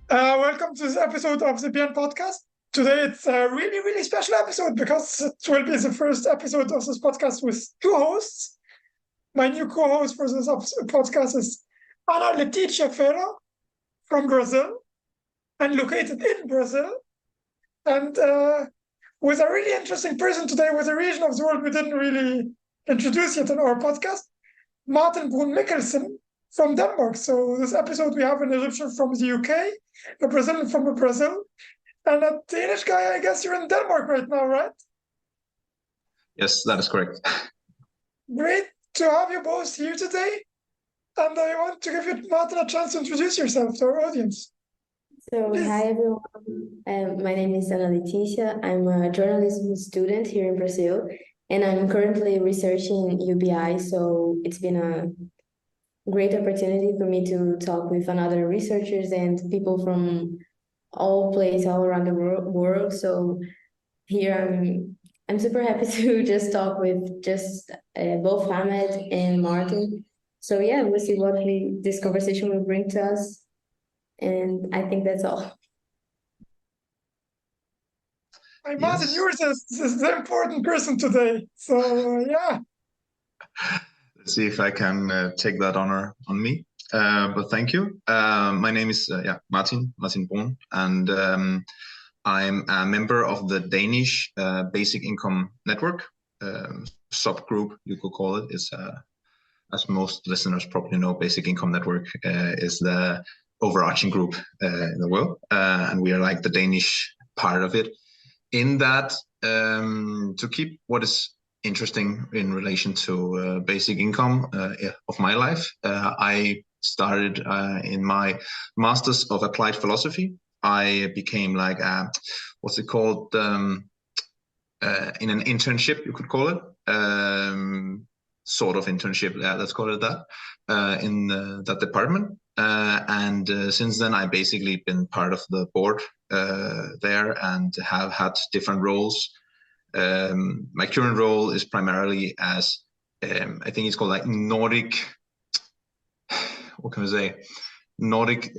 Welcome to this episode of the BN podcast. Today it's a really, really special episode because it will be the first episode of this podcast with two hosts. My new co-host for this podcast is Ana Leticia Ferro from Brazil and located in Brazil. And with a really interesting person today with a region of the world we didn't really introduce yet in our podcast, Martin Bruun Michaelsen from Denmark. So this episode we have an Egyptian from the UK, a Brazilian from Brazil, and a Danish guy. I guess you're in Denmark right now, right? Yes, that is correct. Great to have you both here today. And I want to give you, Martin, a chance to introduce yourself to our audience. So, Please. hi everyone. My name is Ana Leticia. I'm a journalism student here in Brazil, and I'm currently researching UBI. So it's been a great opportunity for me to talk with another researchers and people from all places all around the world. So here I'm super happy to just talk with both Hamed and Martin. So yeah, we'll see what this conversation will bring to us. And I think that's all. Hey, Martin, you're the important person today. So yeah. Let's see if I can take that honor on me. But thank you. My name is Martin Bruun, and I'm a member of the Danish Basic Income Network subgroup, you could call it. It's as most listeners probably know, Basic Income Network is the overarching group in the world, and we are like the Danish part of it. In that, to keep what is interesting in relation to basic income of my life, I started in my Master's of Applied Philosophy. I became like what's it called, in an internship, you could call it, sort of internship, let's call it that, in that department. And since then, I've basically been part of the board there and have had different roles. My current role is primarily as, I think it's called like Nordic, what can we say? Nordic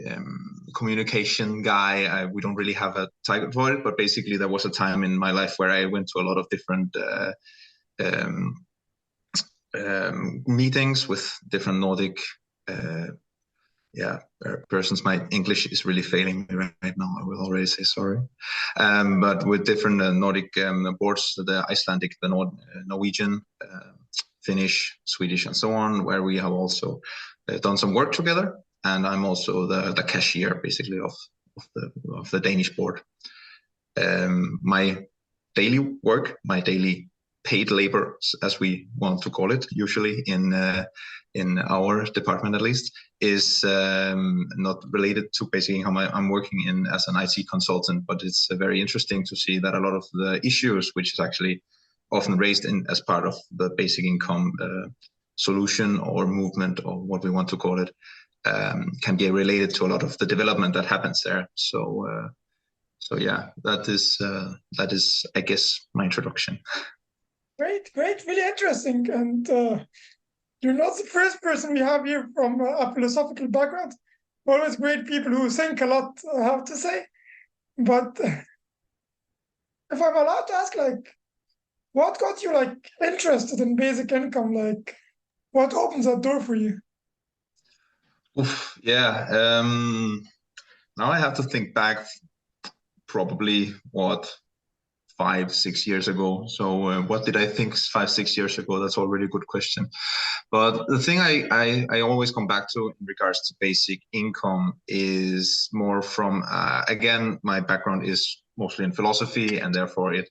communication guy. We don't really have a title for it, but basically there was a time in my life where I went to a lot of different meetings with different Nordic persons. My English is really failing me right now. I will already say sorry. But with different Nordic boards, the Icelandic, the Norwegian, Finnish, Swedish, and so on, where we have also done some work together. And I'm also the cashier, basically, of the Danish board. My daily work, my daily paid labor, as we want to call it, usually in our department at least, is not related to basic income. I'm working in as an IT consultant, but it's very interesting to see that a lot of the issues, which is actually often raised in as part of the basic income solution or movement, or what we want to call it, can be related to a lot of the development that happens there. So yeah, that is I guess my introduction. Great, really interesting. And you're not the first person we have here from a philosophical background. Always great people who think a lot, I have to say. But if I'm allowed to ask, like, what got you like interested in basic income? Like, what opens that door for you? Oof, yeah. Now I have to think back, probably what, 5-6 years ago. So what did I think 5-6 years ago? That's already a good question. But the thing I always come back to in regards to basic income is more from, again, my background is mostly in philosophy, and therefore it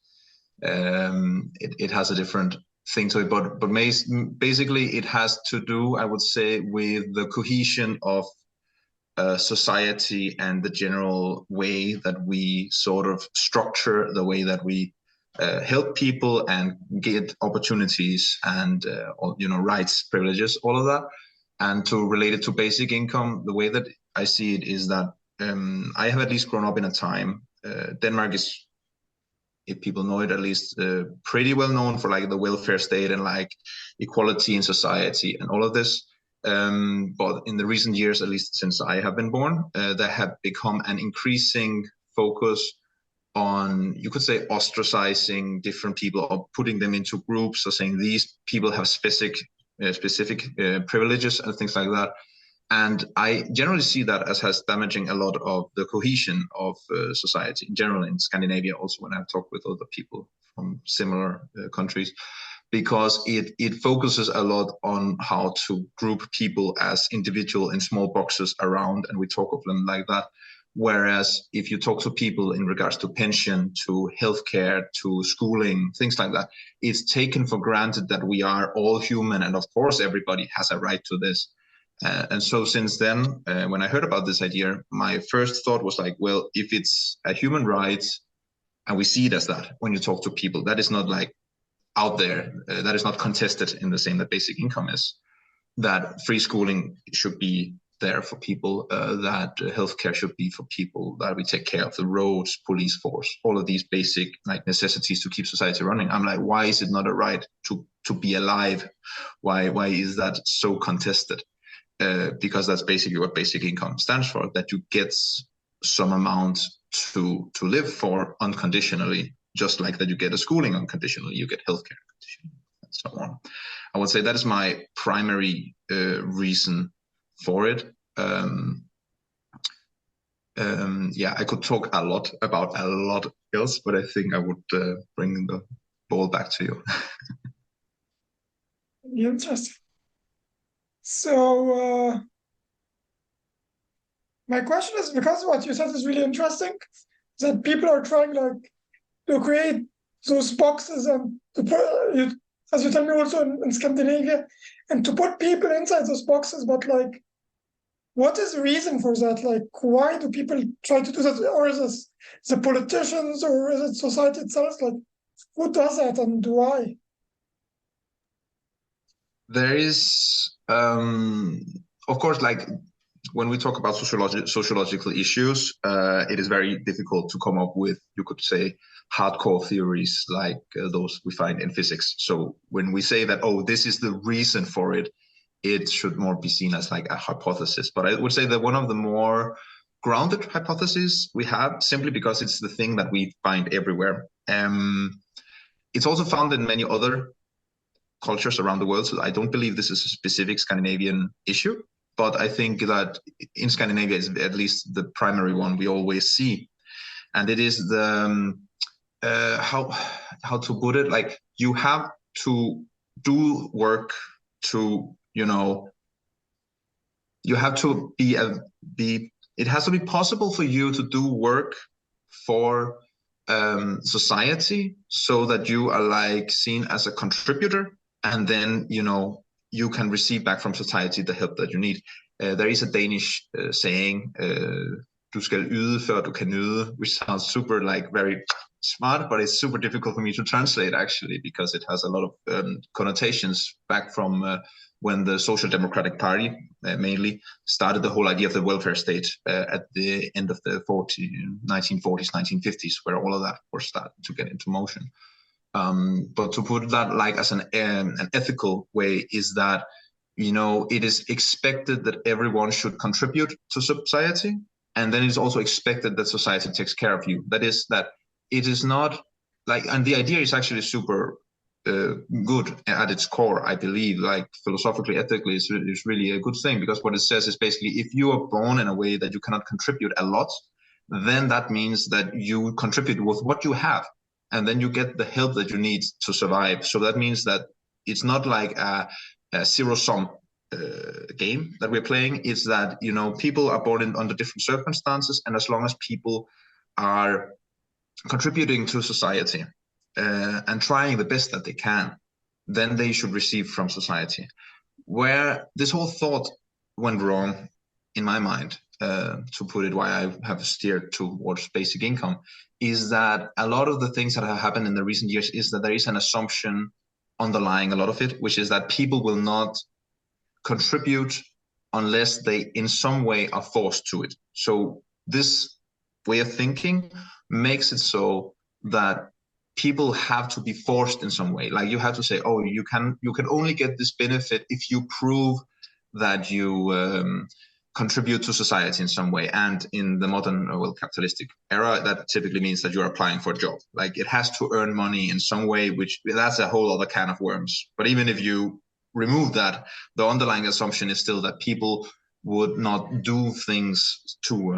has a different thing to it. But basically it has to do, I would say, with the cohesion of society and the general way that we sort of structure the way that we help people and get opportunities and rights, privileges, all of that. And to relate it to basic income, the way that I see it is that I have at least grown up in a time. Denmark is, if people know it, at least pretty well known for like the welfare state and like equality in society and all of this. But in the recent years, at least since I have been born, there have become an increasing focus on, you could say, ostracizing different people or putting them into groups, or saying these people have specific privileges and things like that. And I generally see that as has damaging a lot of the cohesion of society in general in Scandinavia, also when I've talked with other people from similar countries, because it focuses a lot on how to group people as individual in small boxes around, and we talk of them like that. Whereas if you talk to people in regards to pension, to healthcare, to schooling, things like that, it's taken for granted that we are all human, and of course everybody has a right to this. And so since then, when I heard about this idea, my first thought was like, well, if it's a human right, and we see it as that when you talk to people, that is not like out there, that is not contested in the same that basic income is, that free schooling should be there for people, that healthcare should be for people, that we take care of the roads, police force, all of these basic like necessities to keep society running. I'm like, why is it not a right to be alive? Why is that so contested? Because that's basically what basic income stands for, that you get some amount to live for unconditionally, just like that you get a schooling unconditionally, you get healthcare unconditionally, and so on. I would say that is my primary reason for it. Yeah, I could talk a lot about a lot else, but I think I would bring the ball back to you. Interesting. So my question is, because what you said is really interesting, that people are trying like to create those boxes and to put, as you tell me also in Scandinavia, and to put people inside those boxes. But like, what is the reason for that? Like, why do people try to do that? Or is it the politicians, or is it society itself? Like, who does that and why? There is, of course, like when we talk about sociological issues, it is very difficult to come up with, you could say, hardcore theories like those we find in physics. So when we say that, oh, this is the reason for it, it should more be seen as like a hypothesis. But I would say that one of the more grounded hypotheses we have, simply because it's the thing that we find everywhere. It's also found in many other cultures around the world. So I don't believe this is a specific Scandinavian issue, but I think that in Scandinavia is at least the primary one we always see. And it is the, how to put it, like you have to do work to, you know, you have to be, it has to be possible for you to do work for society, so that you are like seen as a contributor, and then, you know, you can receive back from society the help that you need. There is a Danish saying, du skal yde før du kan nyde, which sounds super like very smart, but it's super difficult for me to translate actually, because it has a lot of connotations back from when the Social Democratic Party mainly started the whole idea of the welfare state at the end of the 1940s, 1950s, where all of that was starting to get into motion. But to put that like as an ethical way is that, you know, it is expected that everyone should contribute to society, and then it's also expected that society takes care of you. That is, that it is not like, and the idea is actually super good at its core, I believe, like philosophically, ethically, it's really a good thing, because what it says is basically, if you are born in a way that you cannot contribute a lot, then that means that you contribute with what you have, and then you get the help that you need to survive. So that means that it's not like a zero-sum game that we're playing. It's that, you know, people are born under different circumstances, and as long as people are contributing to society and trying the best that they can, then they should receive from society. Where this whole thought went wrong, in my mind, to put it, why I have steered towards basic income, is that a lot of the things that have happened in the recent years is that there is an assumption underlying a lot of it, which is that people will not contribute unless they in some way are forced to it. So this way of thinking makes it so that people have to be forced in some way. Like you have to say, oh, you can only get this benefit if you prove that you contribute to society in some way. And in the modern, capitalistic era, that typically means that you're applying for a job. Like it has to earn money in some way, which that's a whole other can of worms. But even if you remove that, the underlying assumption is still that people would not do things to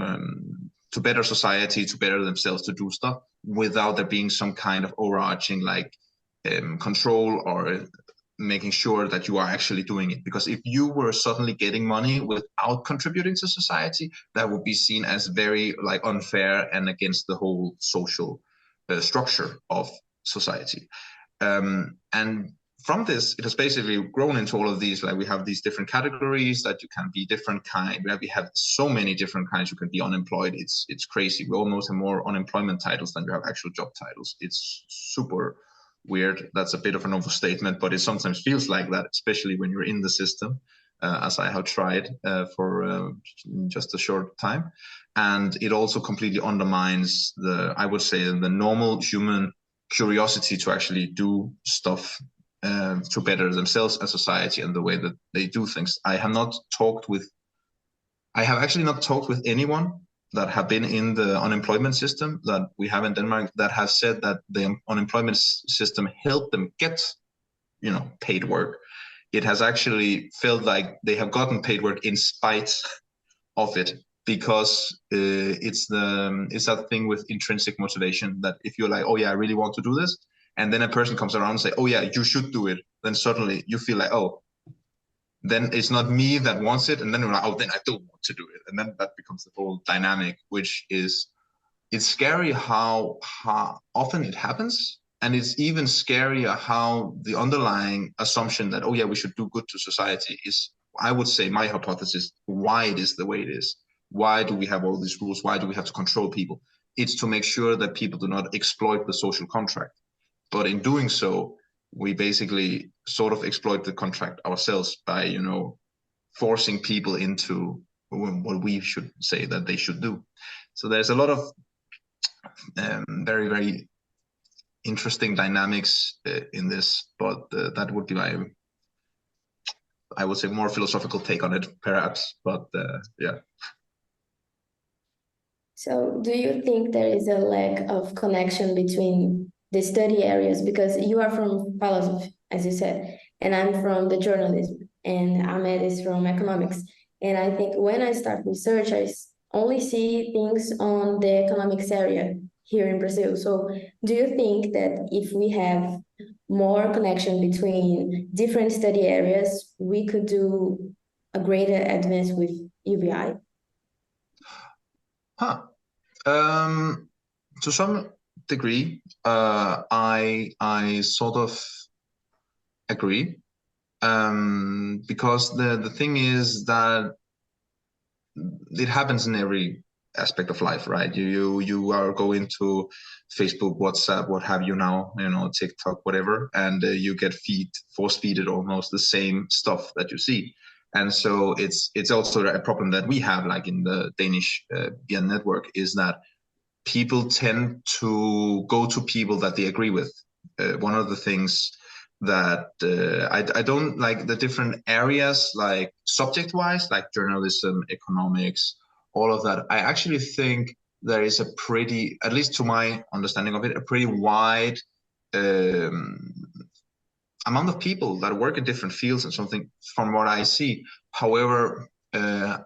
better society, to better themselves, to do stuff without there being some kind of overarching control or making sure that you are actually doing it. Because if you were suddenly getting money without contributing to society, that would be seen as very unfair and against the whole social structure of society. And from this, it has basically grown into all of these. We have these different categories that you can be different kind. We have so many different kinds. You can be unemployed. It's crazy. We almost have more unemployment titles than you have actual job titles. It's super weird. That's a bit of an overstatement, but it sometimes feels like that, especially when you're in the system, as I have tried for just a short time. And it also completely undermines I would say, the normal human curiosity to actually do stuff to better themselves and society and the way that they do things. I have actually not talked with anyone that have been in the unemployment system that we have in Denmark that have said that the unemployment system helped them get, paid work. It has actually felt like they have gotten paid work in spite of it, because it's that thing with intrinsic motivation that if you're like, oh yeah, I really want to do this, and then a person comes around and say, oh yeah, you should do it, then suddenly you feel like, oh, then it's not me that wants it, and then you're like, oh, then I don't want to do it, and then that becomes the whole dynamic, which it's scary how often it happens, and it's even scarier how the underlying assumption that, oh yeah, we should do good to society is, I would say, my hypothesis, why it is the way it is. Why do we have all these rules? Why do we have to control people? It's to make sure that people do not exploit the social contract. But in doing so, we basically sort of exploit the contract ourselves by, forcing people into what we should say that they should do. So there's a lot of very, very interesting dynamics in this, but that would be I would say, more philosophical take on it, perhaps. But yeah. So do you think there is a lack of connection between the study areas? Because you are from philosophy, as you said, and I'm from the journalism, and Ahmed is from economics. And I think when I start research, only see things on the economics area here in Brazil. So do you think that if we have more connection between different study areas, we could do a greater advance with UBI? To some degree, I sort of agree, because the thing is that it happens in every aspect of life, right? You are going to Facebook, WhatsApp, what have you now, TikTok, whatever, and you get force-feeded almost the same stuff that you see. And so it's also a problem that we have, like in the Danish BN network, is that people tend to go to people that they agree with. One of the things that I don't like, the different areas, like subject-wise, like journalism, economics, all of that. I actually think there is a pretty, at least to my understanding of it, a pretty wide amount of people that work in different fields and something from what I see. However,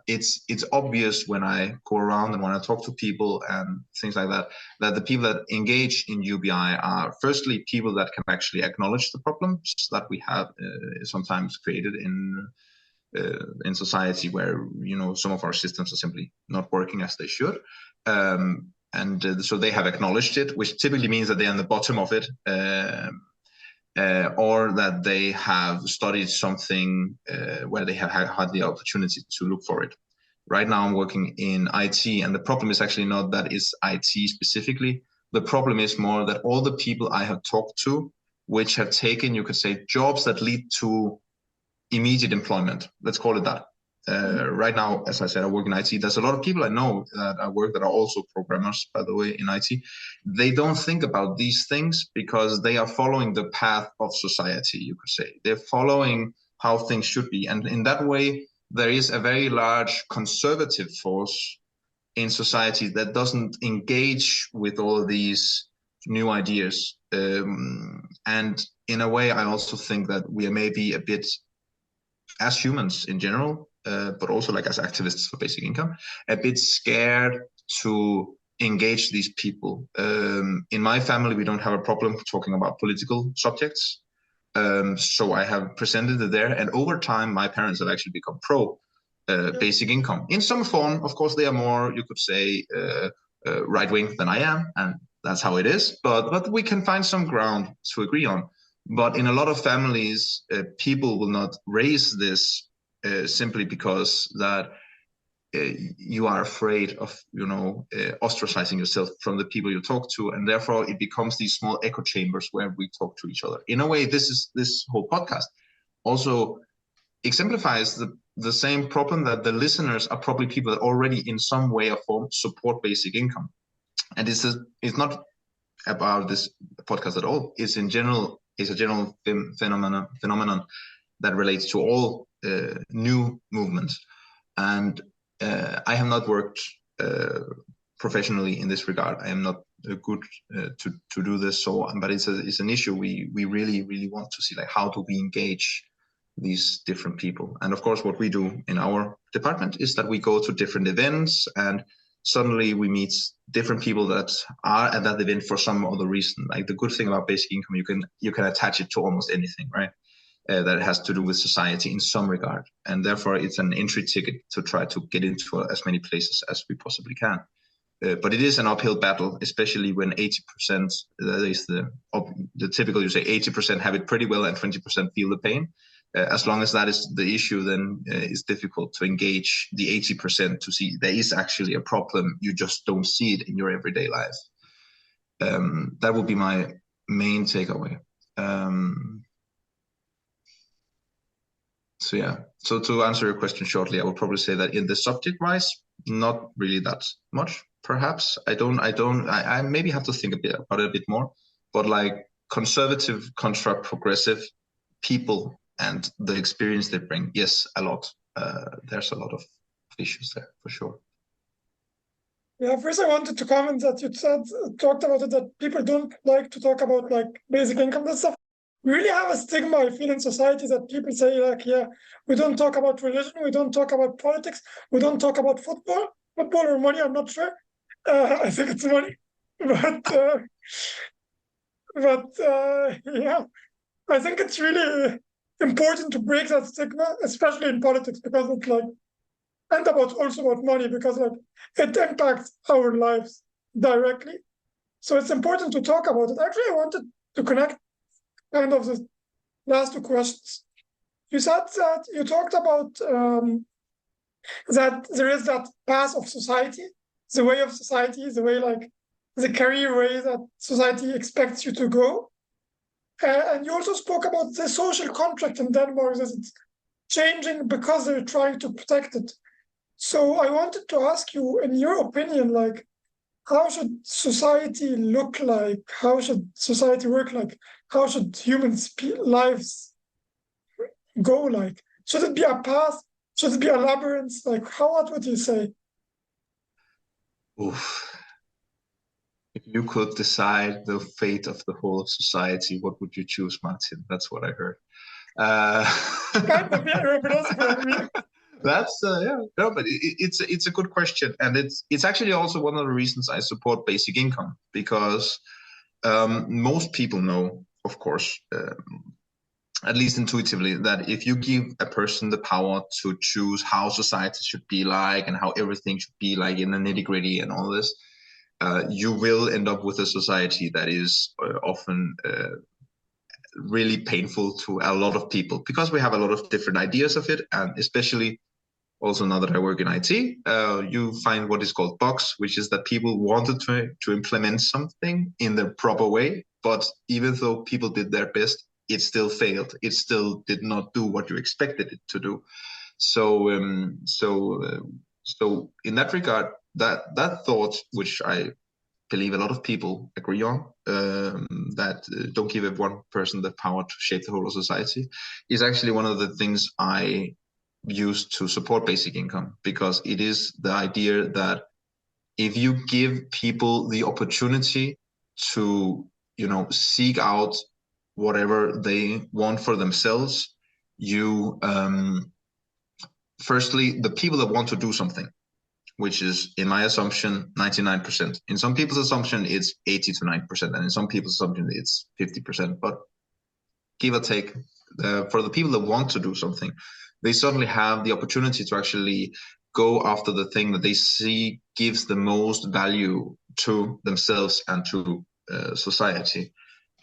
it's obvious when I go around and when I talk to people and things like that, that the people that engage in UBI are firstly people that can actually acknowledge the problems that we have sometimes created in society, where some of our systems are simply not working as they should. So they have acknowledged it, which typically means that they're on the bottom of it. Or that they have studied something where they have had the opportunity to look for it. Right now I'm working in IT, and the problem is actually not that it's IT specifically. The problem is more that all the people I have talked to, which have taken, you could say, jobs that lead to immediate employment, let's call it that. Right now, as I said, I work in IT. There's a lot of people I know that I work that are also programmers, by the way, in IT. They don't think about these things because they are following the path of society, you could say. They're following how things should be. And in that way, there is a very large conservative force in society that doesn't engage with all of these new ideas. And in a way, I also think that we are maybe a bit, as humans in general, but also like as activists for basic income, a bit scared to engage these people. In my family, we don't have a problem talking about political subjects. So I have presented it there, and over time, my parents have actually become pro basic income in some form. Of course, they are more, you could say, right wing than I am, and that's how it is. But we can find some ground to agree on. But in a lot of families, people will not raise this simply because that you are afraid of, ostracizing yourself from the people you talk to, and therefore it becomes these small echo chambers where we talk to each other. In a way, this whole podcast also exemplifies the same problem, that the listeners are probably people that already in some way or form support basic income. And it's not about this podcast at all. It's a general phenomenon that relates to all new movements. And I have not worked professionally in this regard. I am not good to do this. So, but it's an issue we really, really want to see, like, how do we engage these different people? And of course, what we do in our department is that we go to different events, and suddenly we meet different people that are at that event for some other reason. Like, the good thing about basic income, you can attach it to almost anything, right? That has to do with society in some regard, and therefore it's an entry ticket to try to get into as many places as we possibly can. But it is an uphill battle, especially when 80%, that is the typical, you say 80% have it pretty well and 20% feel the pain. As long as that is the issue, then it's difficult to engage the 80% to see there is actually a problem. You just don't see it in your everyday life. That would be my main takeaway. So yeah, so to answer your question shortly, I would probably say that in the subject wise, not really that much, perhaps. I maybe have to think about it a bit more, but like conservative contra progressive people and the experience they bring, yes, a lot. There's a lot of issues there for sure. Yeah, first I wanted to comment that you talked about it, that people don't like to talk about like basic income and stuff. We really have a stigma, I feel, in society that people say like, yeah, we don't talk about religion, we don't talk about politics, we don't talk about football or money, I'm not sure. I think it's money. But yeah, I think it's really important to break that stigma, especially in politics, because it's like, and also about money, because like it impacts our lives directly. So it's important to talk about it. Actually, I wanted to connect kind of the last two questions. You said that you talked about that there is that path of society, the way of society, the way like the career way that society expects you to go. And you also spoke about the social contract in Denmark, that it's changing because they're trying to protect it. So I wanted to ask you, in your opinion, like, how should society look like? How should society work like? How should humans' lives go like? Should it be a path? Should it be a labyrinth? Like, what would you say? Oof. If you could decide the fate of the whole of society, what would you choose, Martin? That's what I heard. Kind of, yeah, philosopher. That's yeah, no, but it's a good question, and it's actually also one of the reasons I support basic income, because most people know, of course, at least intuitively, that if you give a person the power to choose how society should be like and how everything should be like in the nitty-gritty and all this, you will end up with a society that is often really painful to a lot of people, because we have a lot of different ideas of it. And especially also now that I work in IT, you find what is called bugs, which is that people wanted to implement something in the proper way, but even though people did their best, it still failed. It still did not do what you expected it to do. So in that regard, that thought, which I believe a lot of people agree on, that don't give one person the power to shape the whole of society, is actually one of the things I used to support basic income, because it is the idea that if you give people the opportunity to, seek out whatever they want for themselves, you firstly, the people that want to do something, which is, in my assumption, 99%. In some people's assumption, it's 80 to 90%, and in some people's assumption, it's 50%. But give or take, for the people that want to do something, they suddenly have the opportunity to actually go after the thing that they see gives the most value to themselves and to society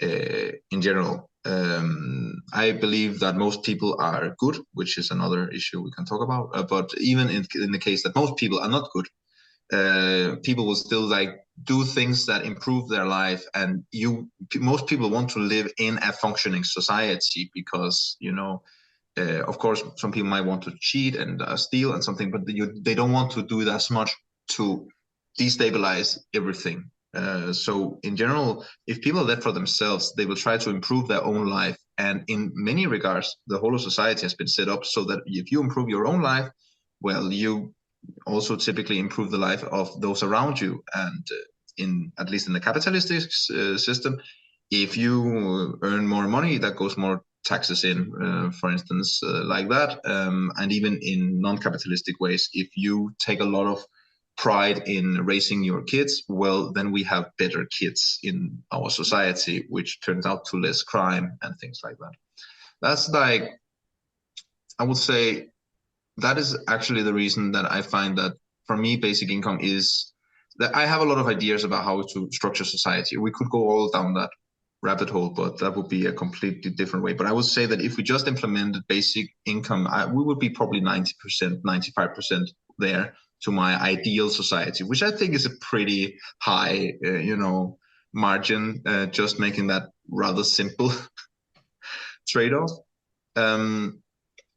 in general. I believe that most people are good, which is another issue we can talk about. But even in the case that most people are not good, people will still do things that improve their life, and most people want to live in a functioning society, because of course some people might want to cheat and steal and something, but they don't want to do it as much to destabilize everything. So in general, if people are left for themselves, they will try to improve their own life, and in many regards the whole of society has been set up so that if you improve your own life, well, you also typically improve the life of those around you. And at least in the capitalistic system, if you earn more money, that goes more taxes in, for instance, like that. And even in non-capitalistic ways, if you take a lot of pride in raising your kids, well, then we have better kids in our society, which turns out to less crime and things like that. That's I would say, that is actually the reason that I find that, for me, basic income is that I have a lot of ideas about how to structure society. We could go all down that rabbit hole, but that would be a completely different way. But I would say that if we just implemented basic income, we would be probably 90%, 95% there to my ideal society, which I think is a pretty high, margin, just making that rather simple trade-off.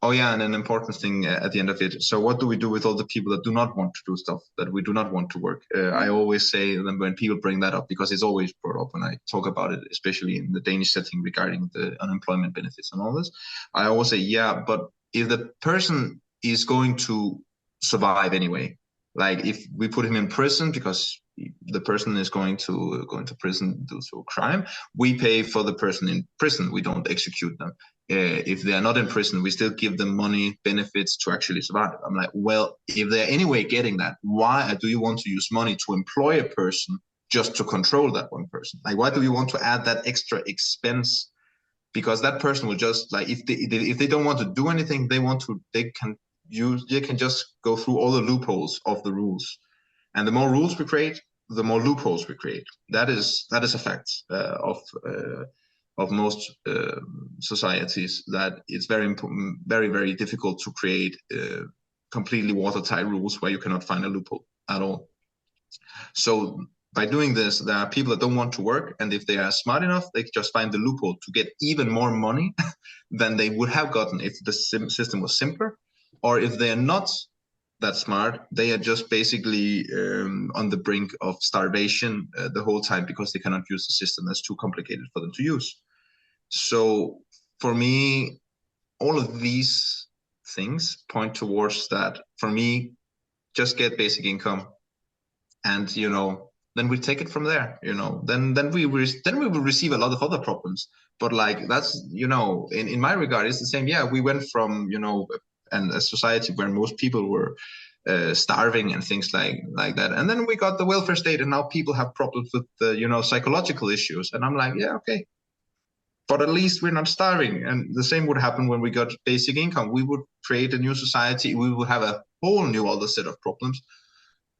Oh yeah, and an important thing at the end of it. So what do we do with all the people that do not want to do stuff, that we do not want to work? I always say that when people bring that up, because it's always brought up when I talk about it, especially in the Danish setting regarding the unemployment benefits and all this, I always say, yeah, but if the person is going to survive anyway, like if we put him in prison because the person is going to prison due to a crime, we pay for the person in prison. We don't execute them. If they are not in prison, we still give them money, benefits to actually survive. I'm like, well, if they're anyway getting that, why do you want to use money to employ a person just to control that one person? Like, why do you want to add that extra expense? Because that person will just, like, if they don't want to do anything, they can just go through all the loopholes of the rules. And the more rules we create, the more loopholes we create. That is a fact of most societies, that it's very important, very, very difficult to create completely watertight rules where you cannot find a loophole at all. So by doing this, there are people that don't want to work, and if they are smart enough, they just find the loophole to get even more money than they would have gotten if the system was simpler. Or if they are not that smart, they are just basically on the brink of starvation the whole time, because they cannot use the system. That's too complicated for them to use. So for me, all of these things point towards that. For me, just get basic income, and then we take it from there. Then we will receive a lot of other problems. But like, that's in my regard, it's the same. Yeah, we went from and a society where most people were starving and things like that, and then we got the welfare state, and now people have problems with the psychological issues. And I'm like, yeah, okay, but at least we're not starving. And the same would happen when we got basic income. We would create a new society. We would have a whole new other set of problems,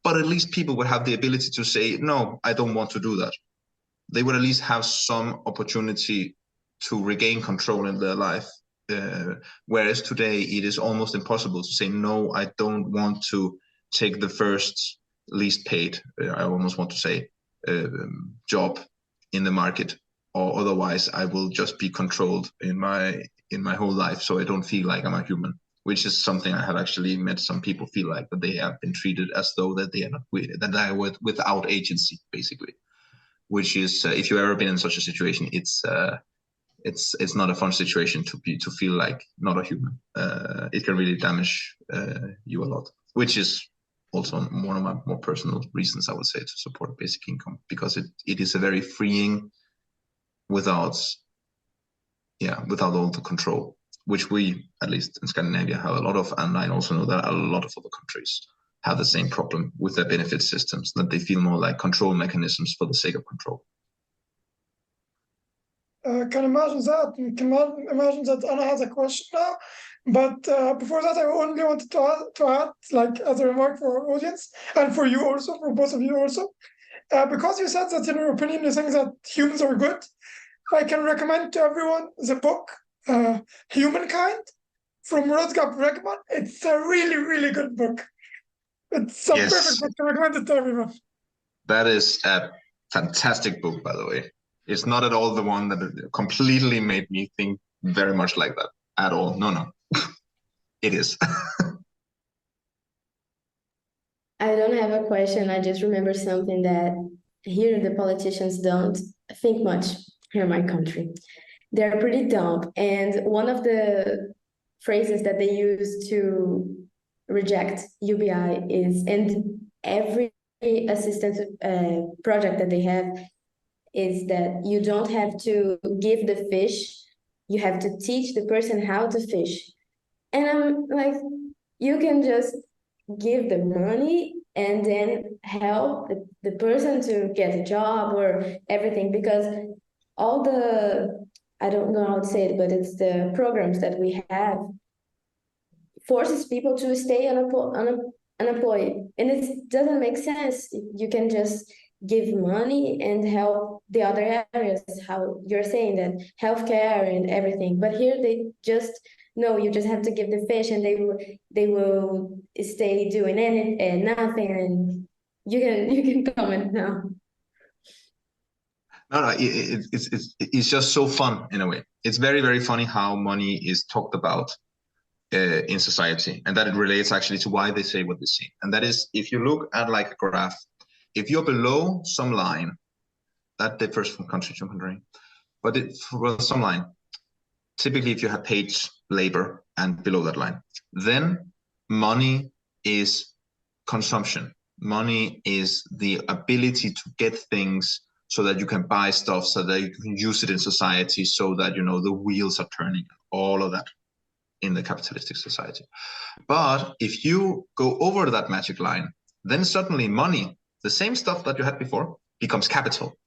but at least people would have the ability to say, no, I don't want to do that. They would at least have some opportunity to regain control in their life. Whereas today it is almost impossible to say, no, I don't want to take the first least paid, I almost want to say, job in the market, or otherwise I will just be controlled in my whole life, so I don't feel like I'm a human. Which is something I have actually met some people feel like, that they have been treated as though that they are not, that they are without agency, basically. Which is, if you've ever been in such a situation, it's it's not a fun situation to feel like not a human. It can really damage you a lot, which is also one of my more personal reasons, I would say, to support basic income, because it is a very freeing without all the control, which we, at least in Scandinavia, have a lot of, and I also know that a lot of other countries have the same problem with their benefit systems, that they feel more like control mechanisms for the sake of control. Can imagine that. Imagine that Anna has a question now. But before that, I only wanted to add, like, as a remark for our audience and for you also, for both of you also, because you said that in your opinion you think that humans are good, I can recommend to everyone the book Humankind from Rutger Bregman. It's a really, really good book. It's a perfect book to recommend it to everyone. That is a fantastic book, by the way. It's not at all the one that completely made me think very much like that at all. No. It is. I don't have a question. I just remember something that here the politicians don't think much here in my country. They're pretty dumb. And one of the phrases that they use to reject UBI is, and every assistance project that they have is that you don't have to give the fish, you have to teach the person how to fish. And I'm like, you can just give the money and then help the person to get a job or everything, because all the, I don't know how to say it, but it's the programs that we have forces people to stay unemployed, and it doesn't make sense. You can just give money and help the other areas, how you're saying that healthcare and everything, but here they just, no, you just have to give the fish and they will stay doing it and nothing. And you can comment now. No, it's just so fun in a way. It's very, very funny how money is talked about in society, and that it relates actually to why they say what they say. And that is, if you look at like a graph, if you're below some line, that differs from country to country, but for some line, typically if you have paid labor and below that line, then money is consumption. Money is the ability to get things so that you can buy stuff, so that you can use it in society, so that, you know, the wheels are turning, all of that in the capitalistic society. But if you go over that magic line, then suddenly money, the same stuff that you had before, becomes capital.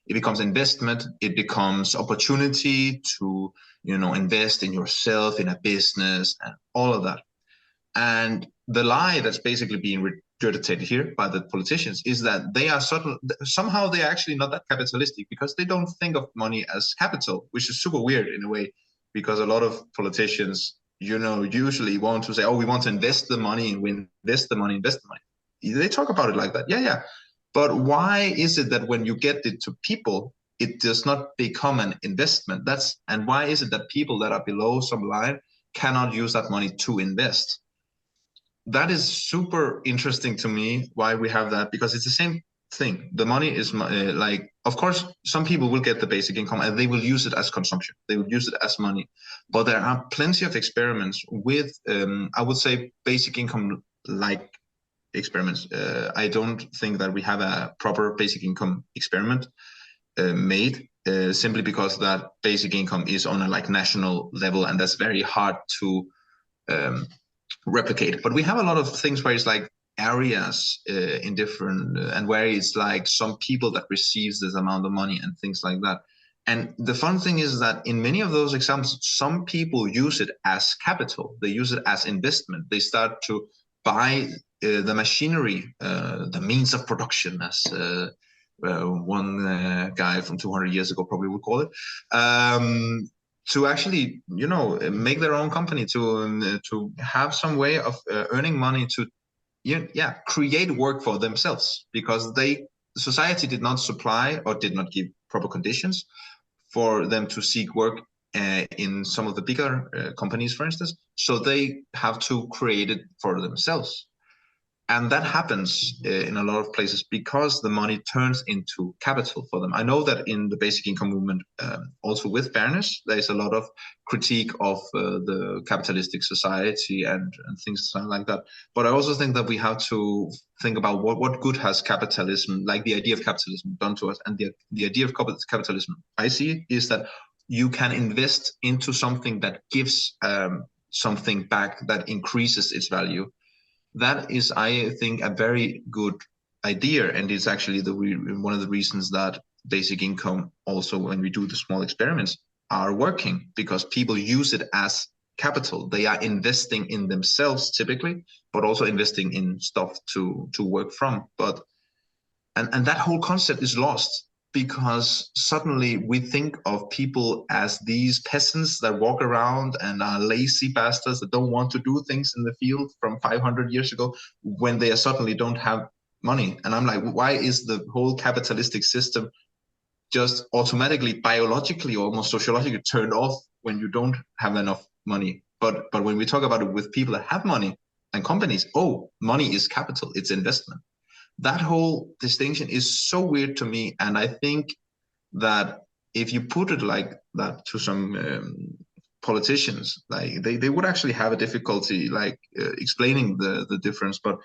It becomes investment. It becomes opportunity to, you know, invest in yourself, in a business, and all of that. And the lie that's basically being regurgitated here by the politicians is that they are somehow they are actually not that capitalistic, because they don't think of money as capital, which is super weird in a way, because a lot of politicians, you know, usually want to say, oh, we want to invest the money, and we invest the money. They talk about it like that. Yeah. But why is it that when you get it to people, it does not become an investment? And why is it that people that are below some line cannot use that money to invest? That is super interesting to me, why we have that, because it's the same thing. The money is like, of course, some people will get the basic income and they will use it as consumption. They will use it as money. But there are plenty of experiments with, I would say, basic income like experiments. I don't think that we have a proper basic income experiment made, simply because that basic income is on a like national level, and that's very hard to replicate. But we have a lot of things where it's like areas in different, and where it's like some people that receives this amount of money and things like that. And the fun thing is that in many of those examples, some people use it as capital. They use it as investment. They start to buy the machinery, the means of production, as one guy from 200 years ago probably would call it, to actually, you know, make their own company, to have some way of earning money, to create work for themselves, because society did not supply or did not give proper conditions for them to seek work in some of the bigger companies, for instance. So they have to create it for themselves. And that happens in a lot of places because the money turns into capital for them. I know that in the basic income movement, also with fairness, there's a lot of critique of the capitalistic society and things like that. But I also think that we have to think about what good has capitalism, like the idea of capitalism, done to us. And the idea of capitalism, I see, is that you can invest into something that gives something back, that increases its value. That is, I think, a very good idea, and it's actually one of the reasons that basic income, also when we do the small experiments, are working, because people use it as capital. They are investing in themselves typically, but also investing in stuff to work from. But and that whole concept is lost, because suddenly we think of people as these peasants that walk around and are lazy bastards that don't want to do things in the field from 500 years ago, when they suddenly don't have money. And I'm like, why is the whole capitalistic system just automatically, biologically, almost sociologically turned off when you don't have enough money? But when we talk about it with people that have money and companies, oh, money is capital, it's investment. That whole distinction is so weird to me, and I think that if you put it like that to some politicians, like they would actually have a difficulty like explaining the difference. But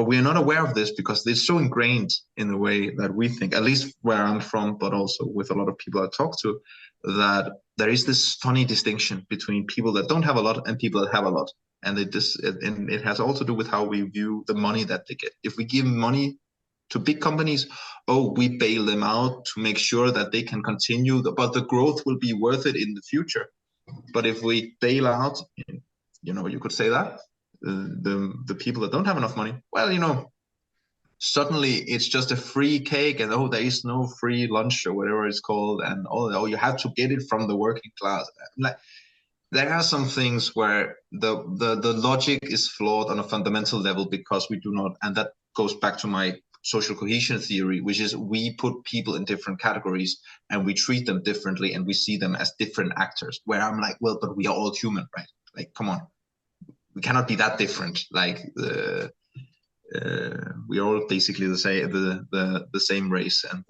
we are not aware of this because it's so ingrained in the way that we think, at least where I'm from, but also with a lot of people I talk to, that there is this funny distinction between people that don't have a lot and people that have a lot. And it has all to do with how we view the money that they get. If we give money to big companies, oh, we bail them out to make sure that they can continue, but the growth will be worth it in the future. But if we bail out, you could say that the people that don't have enough money, well, suddenly it's just a free cake, and oh, there is no free lunch or whatever it's called, and oh, you have to get it from the working class. Like, there are some things where the logic is flawed on a fundamental level, because we do not, and that goes back to my social cohesion theory, which is we put people in different categories and we treat them differently and we see them as different actors, where I'm like, well, but we are all human, right? Like, come on, we cannot be that different. Like we are all basically the same race, and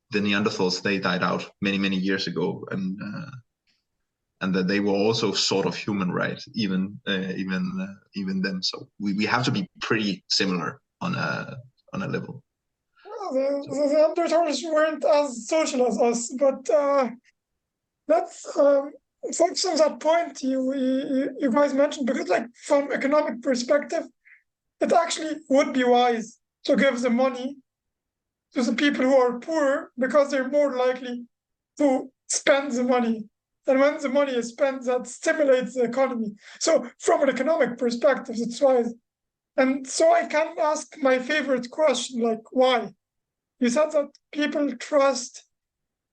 the Neanderthals, they died out many years ago, and that they were also sort of human, right? Even them. So we have to be pretty similar on a level. Well, the Neanderthals weren't as social as us, but let's focus on that point you guys mentioned, because like from economic perspective, it actually would be wise to give the money to the people who are poor, because they're more likely to spend the money. And when the money is spent, that stimulates the economy. So from an economic perspective, it's wise. And so I can ask my favorite question, like, why? You said that people trust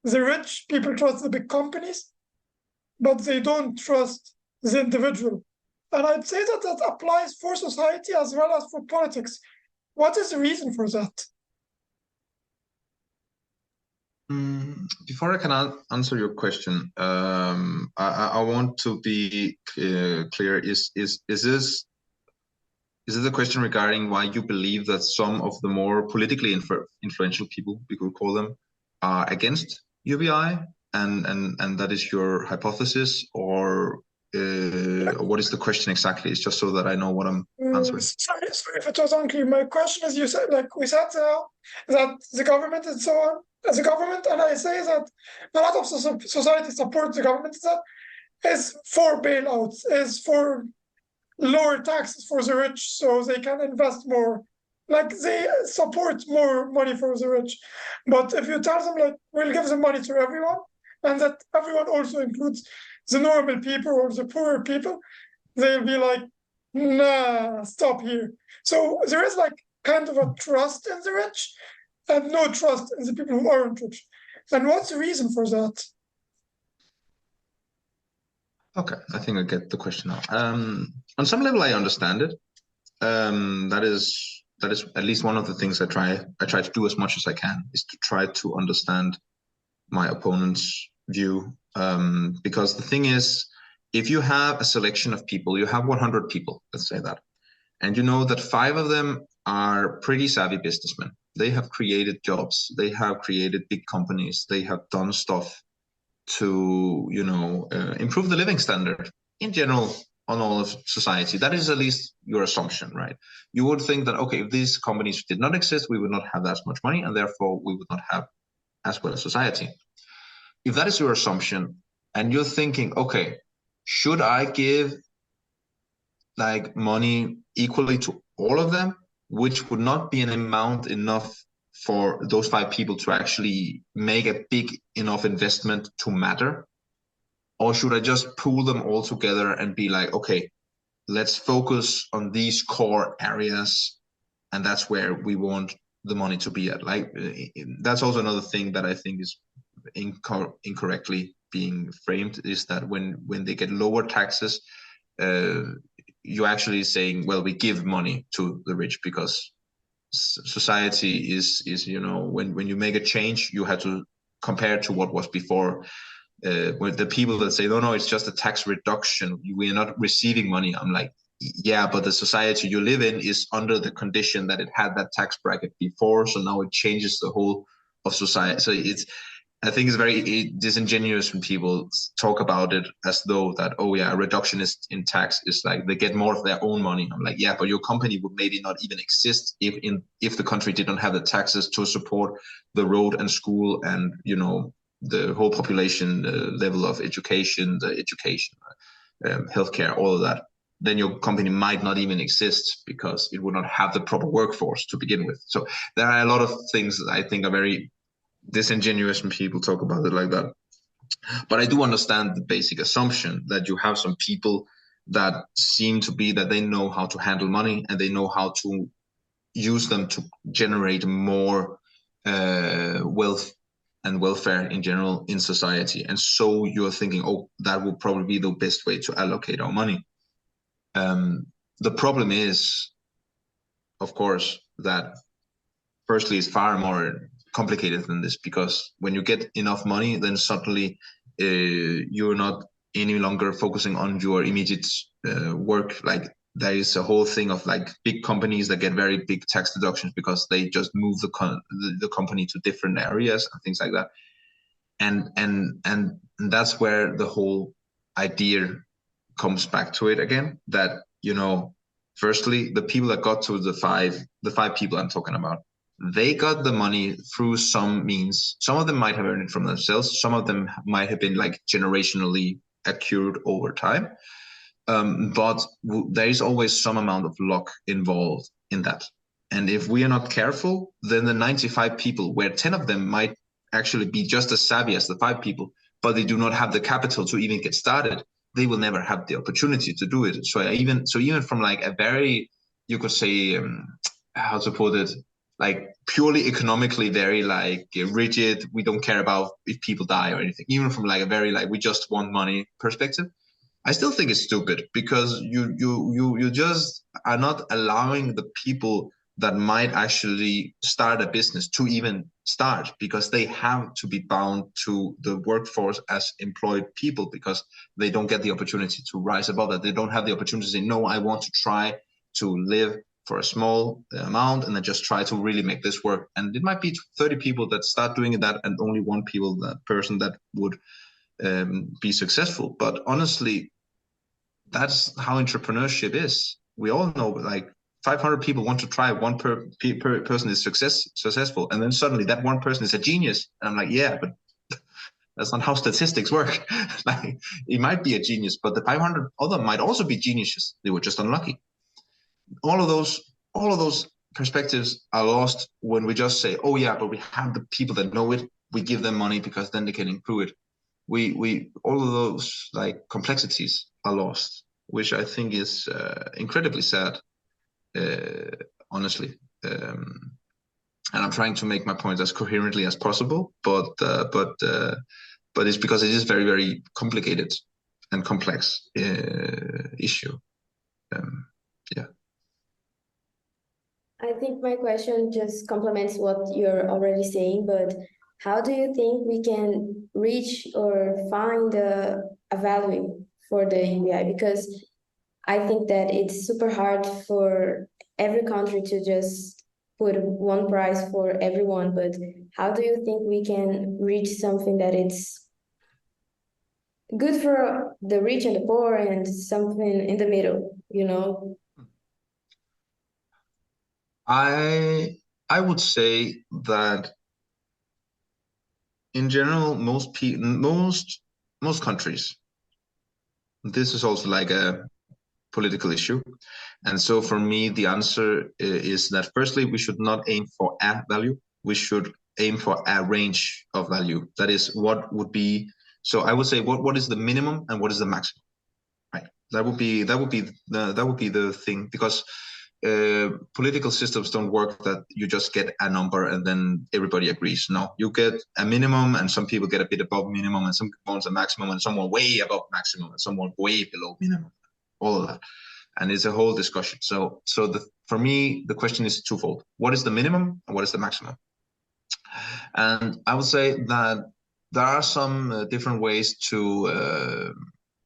the rich, people trust the big companies, but they don't trust the individual. And I'd say that that applies for society as well as for politics. What is the reason for that? Before I can answer your question, I want to be clear. Is this a question regarding why you believe that some of the more politically influential people, we could call them, are against UBI, and that is your hypothesis, or what is the question exactly? It's just so that I know what I'm answering. Sorry if it was unclear. My question is, you said, like we said, that the government and so on, as a government, and I say that a lot of society supports the government, that is for bailouts, is for lower taxes for the rich so they can invest more. Like, they support more money for the rich. But if you tell them, like, we'll give the money to everyone, and that everyone also includes the normal people or the poorer people, they'll be like, nah, stop here. So there is like kind of a trust in the rich and no trust in the people who aren't rich. And what's the reason for that? Okay, I think I get the question now. On some level, I understand it. That is at least one of the things I try to do as much as I can, is to try to understand my opponent's view. Because the thing is, if you have a selection of people, you have 100 people, let's say that, And you know that 5 of them are pretty savvy businessmen. They have created jobs, they have created big companies, they have done stuff to, improve the living standard in general on all of society. That is at least your assumption, right? You would think that, okay, if these companies did not exist, we would not have as much money, and therefore we would not have as well a society. If that is your assumption, and you're thinking, okay, should I give like money equally to all of them, which would not be an amount enough for those 5 people to actually make a big enough investment to matter? Or should I just pool them all together and be like, okay, let's focus on these core areas, and that's where we want the money to be at? Like, that's also another thing that I think is incorrectly being framed, is that when they get lower taxes, you're actually saying, well, we give money to the rich, because society is when you make a change, you have to compare to what was before. With the people that say, no, it's just a tax reduction, we are not receiving money, I'm like, yeah, but the society you live in is under the condition that it had that tax bracket before, so now it changes the whole of society. So I think it's very disingenuous when people talk about it as though that, oh yeah, a reduction in tax is like they get more of their own money. I'm like, yeah, but your company would maybe not even exist if the country didn't have the taxes to support the road and school and the whole population level of education, healthcare, all of that. Then your company might not even exist because it would not have the proper workforce to begin with. So there are a lot of things that I think are very disingenuous when people talk about it like that. But I do understand the basic assumption that you have some people that seem to be that they know how to handle money and they know how to use them to generate more wealth and welfare in general in society. And so you're thinking, oh, that would probably be the best way to allocate our money. The problem is, of course, that firstly, it's far more complicated than this, because when you get enough money, then suddenly you're not any longer focusing on your immediate work. Like, there is a whole thing of like big companies that get very big tax deductions because they just move the company to different areas and things like that. And that's where the whole idea comes back to it again, that firstly, the people that got to the five people I'm talking about, they got the money through some means. Some of them might have earned it from themselves. Some of them might have been like generationally accrued over time. But there is always some amount of luck involved in that. And if we are not careful, then the 95 people, where 10 of them might actually be just as savvy as the 5 people, but they do not have the capital to even get started, they will never have the opportunity to do it. So even from like a very, you could say, how to put it, like purely economically very like rigid, we don't care about if people die or anything, even from like a very like we just want money perspective, I still think it's stupid, because you just are not allowing the people that might actually start a business to even start, because they have to be bound to the workforce as employed people, because they don't get the opportunity to rise above that. They don't have the opportunity to say, no, I want to try to live for a small amount and then just try to really make this work. And it might be 30 people that start doing that and only one person that would be successful. But honestly, that's how entrepreneurship is. We all know, like 500 people want to try, one per person is successful, and then suddenly that one person is a genius. And I'm like, yeah, but that's not how statistics work. Like, it might be a genius, but the 500 other might also be geniuses. They were just unlucky. All of those perspectives are lost when we just say, oh yeah, but we have the people that know it, we give them money because then they can improve it. We all of those like complexities are lost, which I think is incredibly sad, honestly. And I'm trying to make my point as coherently as possible, but it's because it is very, very complicated and complex issue. Yeah. I think my question just complements what you're already saying, but how do you think we can reach or find a value for the UBI? Because I think that it's super hard for every country to just put one price for everyone, but how do you think we can reach something that it's good for the rich and the poor and something in the middle, you know? I would say that in general, most countries, this is also like a political issue. And so for me, the answer is that firstly, we should not aim for a value. We should aim for a range of value. That is what would be, so I would say what is the minimum and what is the maximum, right? That would be the thing, because political systems don't work that you just get a number and then everybody agrees. No, you get a minimum and some people get a bit above minimum and some people want a maximum and someone way above maximum and someone way below minimum, all of that. And it's a whole discussion. So for me, the question is twofold. What is the minimum and what is the maximum? And I would say that there are some different ways to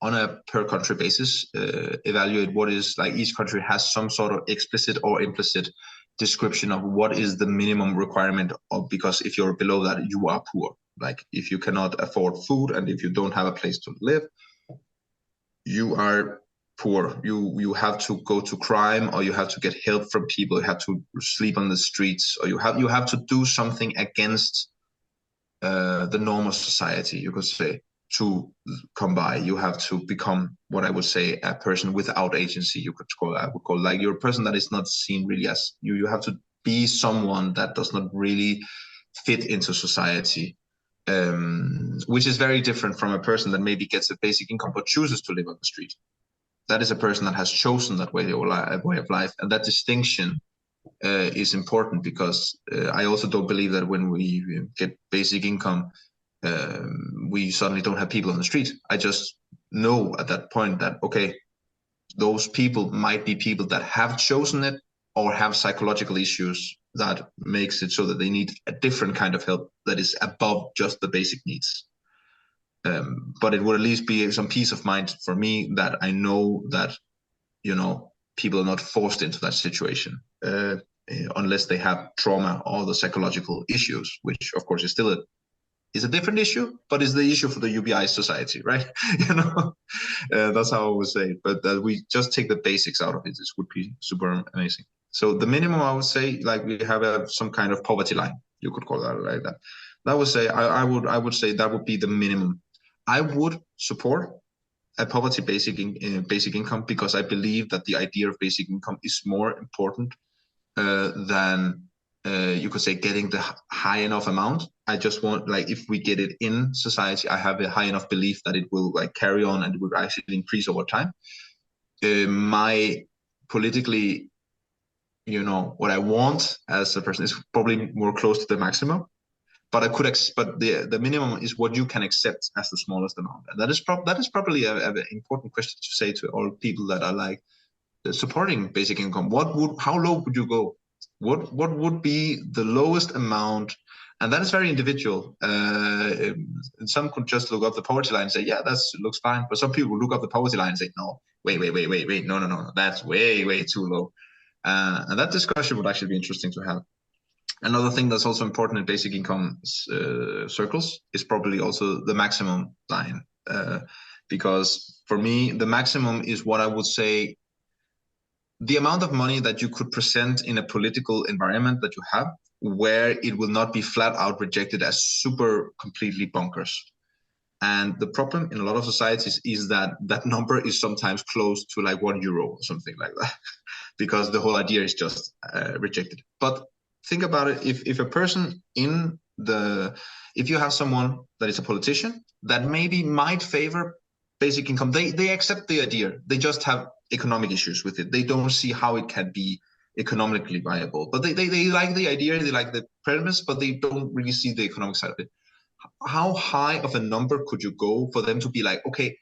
on a per country basis, evaluate what is, like, each country has some sort of explicit or implicit description of what is the minimum requirement of, because if you're below that, you are poor. Like if you cannot afford food and if you don't have a place to live, you are poor. You have to go to crime, or you have to get help from people. You have to sleep on the streets, or you have to do something against the normal society, you could say, to come by. You have to become what I would say a person without agency. You could call, I would call, like, you're a person that is not seen really as you. You have to be someone that does not really fit into society, which is very different from a person that maybe gets a basic income but chooses to live on the street. That is a person that has chosen that way of life, and that distinction is important, because I also don't believe that when we get basic income, we suddenly don't have people on the street. I just know at that point that, okay, those people might be people that have chosen it or have psychological issues that makes it so that they need a different kind of help that is above just the basic needs. But it would at least be some peace of mind for me that I know that, you know, people are not forced into that situation unless they have trauma or the psychological issues, which of course is still a different issue, but is the issue for the UBI society, right? You know, that's how I would say it. But that we just take the basics out of it, this would be super amazing. So the minimum, I would say, like, we have some kind of poverty line, you could call that like that. That would say I would say that would be the minimum. I would support a poverty basic income, because I believe that the idea of basic income is more important than you could say getting the high enough amount. I just want, like, if we get it in society, I have a high enough belief that it will, like, carry on and it will actually increase over time. My politically, you know, what I want as a person is probably more close to the maximum. But but the minimum is what you can accept as the smallest amount, and that is probably an important question to say to all people that are, like, supporting basic income. How low would you go? What would be the lowest amount? And that is very individual. Some could just look up the poverty line and say, yeah, that looks fine. But some people look up the poverty line and say, no, wait, no, that's way too low. And that discussion would actually be interesting to have. Another thing that's also important in basic income circles is probably also the maximum line, because for me, the maximum is what I would say the amount of money that you could present in a political environment that you have, where it will not be flat out rejected as super completely bonkers. And the problem in a lot of societies is that that number is sometimes close to like €1 or something like that, because the whole idea is just rejected. But think about it, if a person if you have someone that is a politician that maybe might favor basic income, they accept the idea, they just have economic issues with it. They don't see how it can be economically viable, but they like the idea, they like the premise, but they don't really see the economic side of it. How high of a number could you go for them to be like, okay,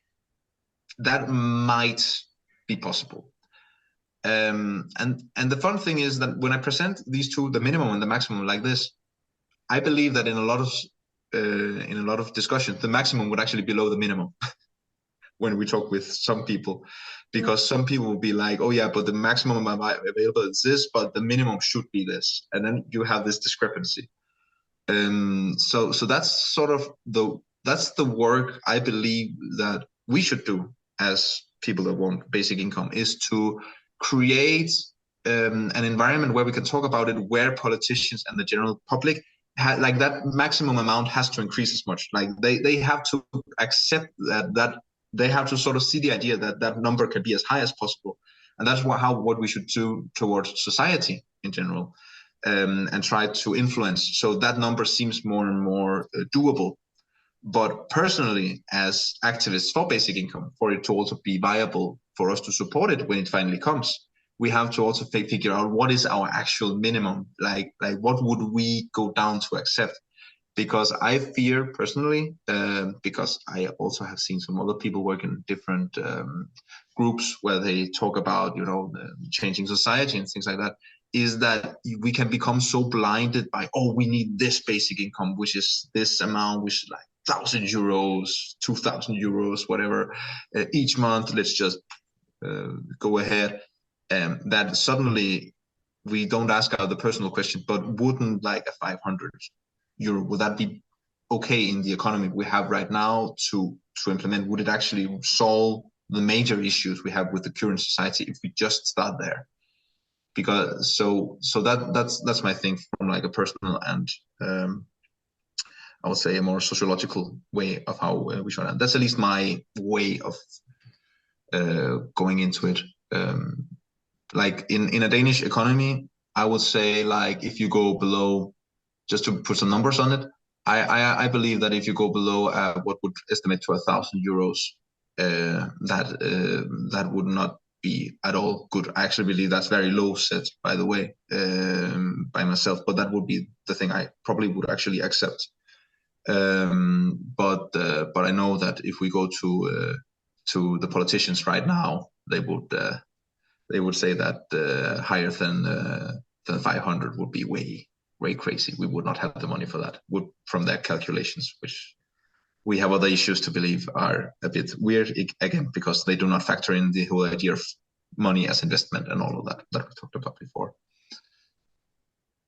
that might be possible? And the fun thing is that when I present these two, the minimum and the maximum, like this, I believe that in a lot of discussions, the maximum would actually be below the minimum. when we talk with some people, because some people will be like, oh yeah, but the maximum available is this, but the minimum should be this, and then you have this discrepancy. So that's sort of that's the work I believe that we should do as people that want basic income, is to create an environment where we can talk about it, where politicians and the general public like that maximum amount has to increase as much. Like they have to accept that they have to sort of see the idea that that number can be as high as possible, and that's what we should do towards society in general, and try to influence so that number seems more and more doable. But personally, as activists for basic income, for it to also be viable for us to support it when it finally comes, we have to also figure out what is our actual minimum, like what would we go down to accept. Because I fear personally, because I also have seen some other people work in different groups where they talk about, changing society and things like that, is that we can become so blinded by, oh, we need this basic income, which is this amount, which is like 1,000 euros, 2,000 euros, whatever, each month. Let's just go ahead. That suddenly we don't ask out the personal question, but wouldn't like a 500 euro, would that be okay in the economy we have right now to implement? Would it actually solve the major issues we have with the current society if we just start there? Because so that's my thing from like a personal and I would say a more sociological way of how we should. That's at least my way of going into it. Like in a Danish economy, I would say, like, if you go below, just to put some numbers on it, I believe that if you go below what would estimate to 1,000 euros, that would not be at all good. I actually believe that's very low set, by the way, by myself, but that would be the thing I probably would actually accept. But I know that if we go to the politicians right now, they would say that higher than 500 would be way crazy. We would not have the money for that, from their calculations, which we have other issues to believe are a bit weird, again, because they do not factor in the whole idea of money as investment and all of that we talked about before.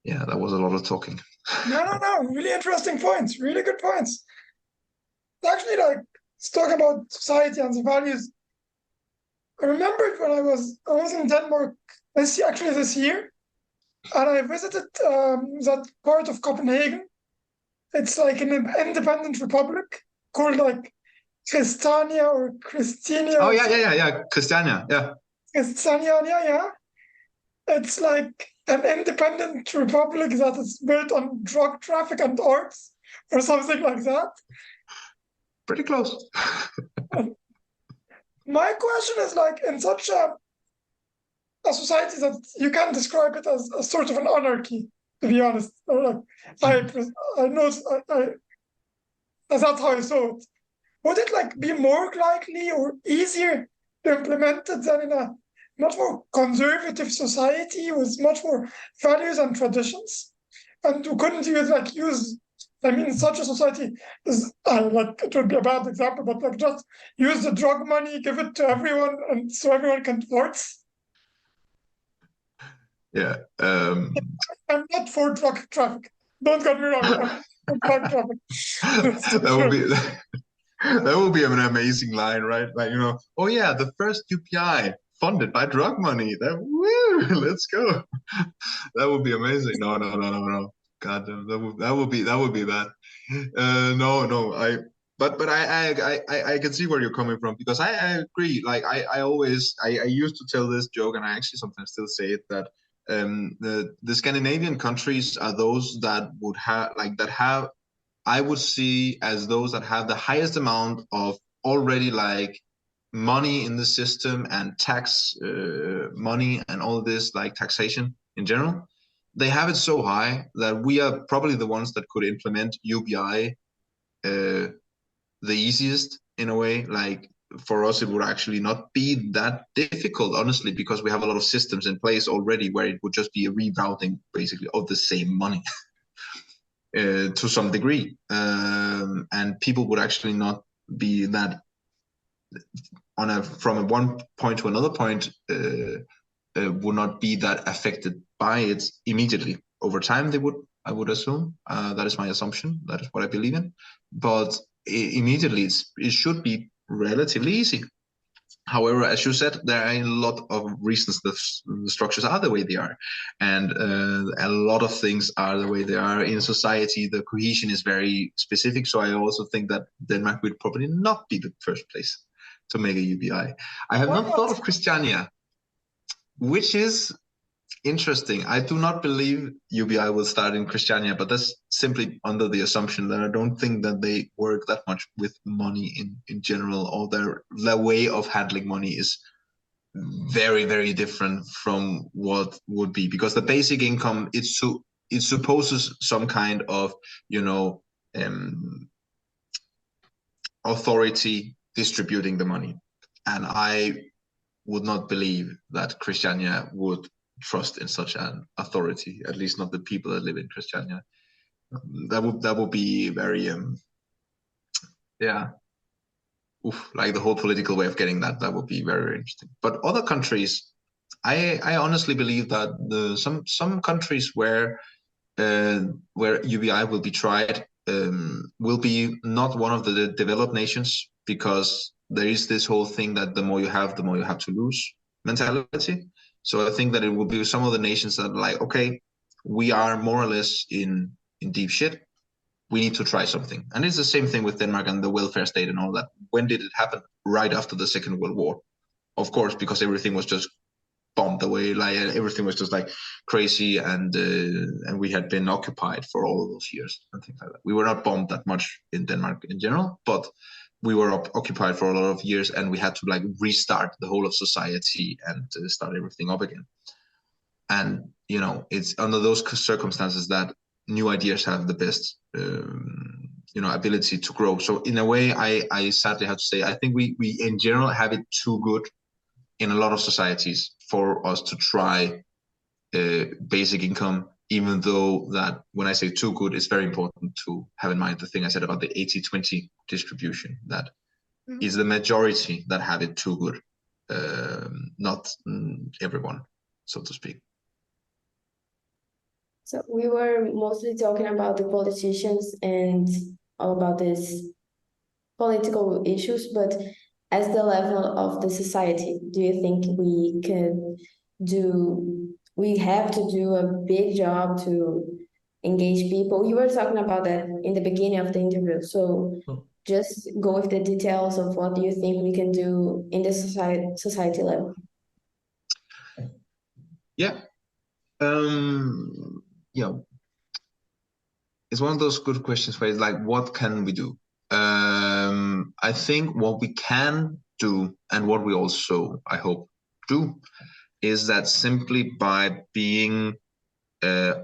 Yeah, that was a lot of talking. No, really interesting points, really good points. Actually, like, let's talk about society and the values. I remembered when I was in Denmark this year, and I visited that part of Copenhagen. It's like an independent republic called like Christiania or Christiania. Oh yeah, Christiania, yeah. Christiania, yeah. It's like an independent republic that is built on drug traffic and arts or something like that. Pretty close. My question is, like, in such a society that you can describe it as a sort of an anarchy, to be honest. Or like, I know that's how I saw it. Would it like be more likely or easier to implement it than in a much more conservative society with much more values and traditions? And couldn't you such a society is like, it would be a bad example, but like just use the drug money, give it to everyone, and so everyone can divorce? Yeah. I'm not for drug traffic. Don't get me wrong. I'm for drug traffic. That would be an amazing line, right? Like, oh yeah, the first UPI funded by drug money. Let's go. That would be amazing. No. God, that would be bad. But I can see where you're coming from, because I agree. Like I used to tell this joke, and I actually sometimes still say it, that the Scandinavian countries are those that would have I would see as those that have the highest amount of already like money in the system and tax money and all this, like taxation in general. They have it so high that we are probably the ones that could implement UBI the easiest, in a way. Like, for us, it would actually not be that difficult, honestly, because we have a lot of systems in place already where it would just be a rerouting, basically, of the same money to some degree. And people would actually not be that from one point to another point would not be that affected by it immediately. Over time, they would, I would assume. That is my assumption. That is what I believe in. But immediately, it should be relatively easy. However, as you said, there are a lot of reasons that the structures are the way they are, and a lot of things are the way they are in society. The cohesion is very specific, so I also think that Denmark would probably not be the first place to make a UBI. I have not thought of Christiania, which is interesting. I do not believe UBI will start in Christiania, but that's simply under the assumption that I don't think that they work that much with money in general, or their way of handling money is very, very different from what would be, because the basic income, it supposes some kind of, authority distributing the money. And I would not believe that Christiania would trust in such an authority, at least not the people that live in Christiania. That would be very like the whole political way of getting that would be very, very interesting. But other countries, I honestly believe that some countries where UBI will be tried will be not one of the developed nations, because there is this whole thing that the more you have to lose mentality. So I think that it will be some of the nations that are like, okay, we are more or less in deep shit. We need to try something. And it's the same thing with Denmark and the welfare state and all that. When did it happen? Right after the Second World War. Of course, because everything was just bombed away, like everything was just like crazy, and we had been occupied for all of those years and things like that. We were not bombed that much in Denmark in general, but we were occupied for a lot of years, and we had to like restart the whole of society and start everything up again. And it's under those circumstances that new ideas have the best ability to grow. So in a way, I sadly have to say, I think we in general have it too good in a lot of societies for us to try basic income, even though that when I say too good, it's very important to have in mind the thing I said about the 80-20 distribution, that is the majority that have it too good, not everyone, so to speak. So we were mostly talking about the politicians and all about these political issues, but as the level of the society, do you think we have to do a big job to engage people? You were talking about that in the beginning of the interview, so just go with the details of what do you think we can do in the society level. Yeah. It's one of those good questions where it's like, what can we do? I think what we can do, and what we also, I hope, do, is that simply by being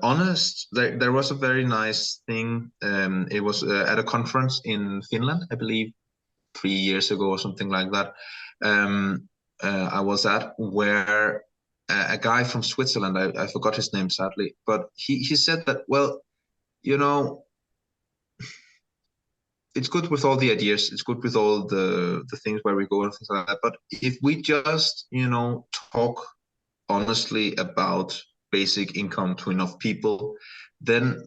honest. There was a very nice thing. It was at a conference in Finland, I believe, 3 years ago or something like that. I was at, where a guy from Switzerland, I forgot his name sadly, but he said that, well, it's good with all the ideas, it's good with all the things where we go and things like that, but if we just talk honestly about basic income to enough people, then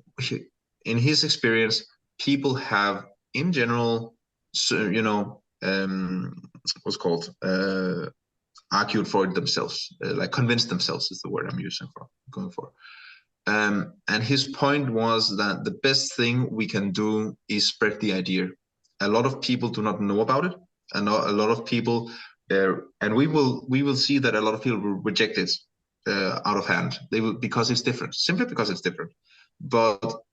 in his experience, people have in general what's called argued for it themselves, like convinced themselves is the word I'm going for. And his point was that the best thing we can do is spread the idea. A lot of people do not know about it, and a lot of people, and we will see that a lot of people will reject it out of hand. They will, because it's different, simply because it's different. But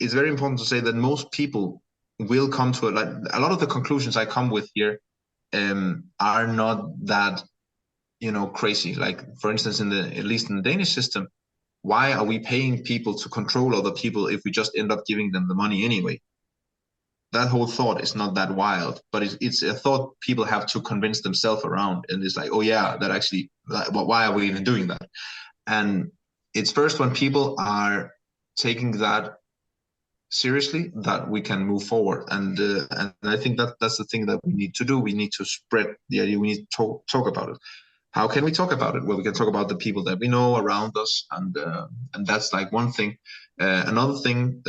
it's very important to say that most people will come to it. Like a lot of the conclusions I come with here are not that crazy. Like for instance, at least in the Danish system, why are we paying people to control other people if we just end up giving them the money anyway? That whole thought is not that wild, but it's a thought people have to convince themselves around. And it's like, oh yeah, that actually, why are we even doing that? And it's first when people are taking that seriously that we can move forward. And I think that's the thing that we need to do. We need to spread the idea. We need to talk about it. How can we talk about it? Well, we can talk about the people that we know around us, and that's like one thing. Another thing,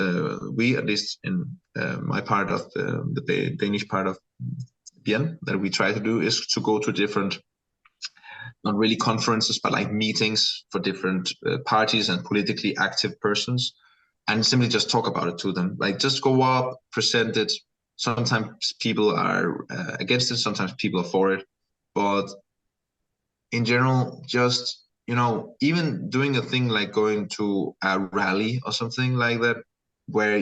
we, at least in my part of the Danish part of Bien, that we try to do is to go to different, not really conferences, but like meetings for different parties and politically active persons, and simply just talk about it to them. Like, just go up, present it. Sometimes people are against it, sometimes people are for it, but in general, just, even doing a thing like going to a rally or something like that, where,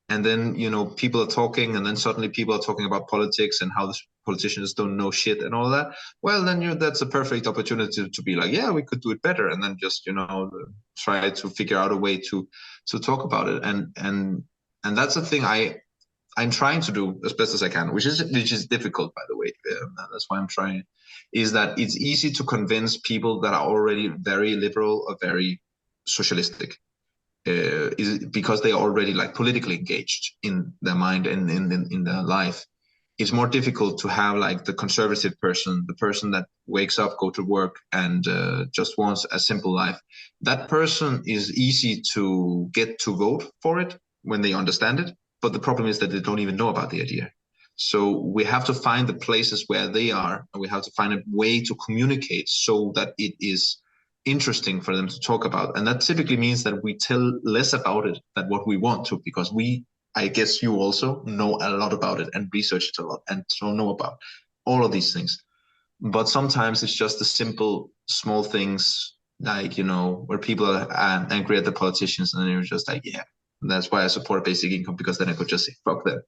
and then, people are talking, and then suddenly people are talking about politics and how the politicians don't know shit and all that. Well, then that's a perfect opportunity to be like, yeah, we could do it better, and then just, try to figure out a way to talk about it. And that's the thing I'm trying to do as best as I can, which is difficult, by the way. That's why I'm trying. Is that it's easy to convince people that are already very liberal or very socialistic, is because they are already like politically engaged in their mind and in their life. It's more difficult to have like the conservative person, the person that wakes up, go to work, and just wants a simple life. That person is easy to get to vote for it when they understand it. But the problem is that they don't even know about the idea. So we have to find the places where they are, and we have to find a way to communicate so that it is interesting for them to talk about. And that typically means that we tell less about it than what we want to, because I guess you also know a lot about it and research it a lot and so know about all of these things. But sometimes it's just the simple, small things, like, where people are angry at the politicians, and then you're just like, yeah, that's why I support basic income, because then I could just say, fuck them.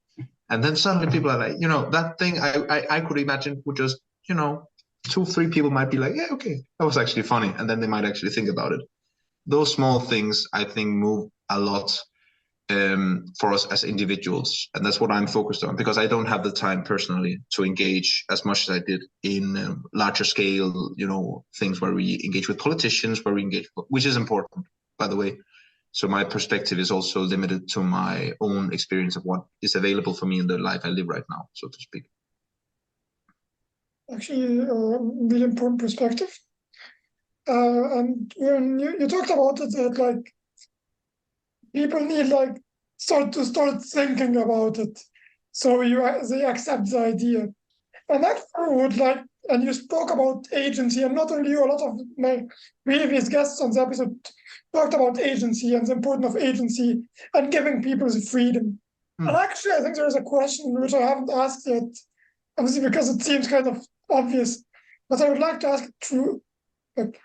And then suddenly people are like, that thing I could imagine would just, 2-3 people might be like, yeah, okay, that was actually funny. And then they might actually think about it. Those small things, I think, move a lot for us as individuals. And that's what I'm focused on, because I don't have the time personally to engage as much as I did in larger scale, things where we engage with politicians, which is important, by the way. So my perspective is also limited to my own experience of what is available for me in the life I live right now, so to speak. Actually, really important perspective. And when you talked about it, that like people need like start thinking about it, so they accept the idea. And that would like, and you spoke about agency, and not only you, a lot of my previous guests on the episode talked about agency and the importance of agency and giving people the freedom. And actually, I think there is a question which I haven't asked yet, obviously because it seems kind of obvious, but I would like to ask it through, like,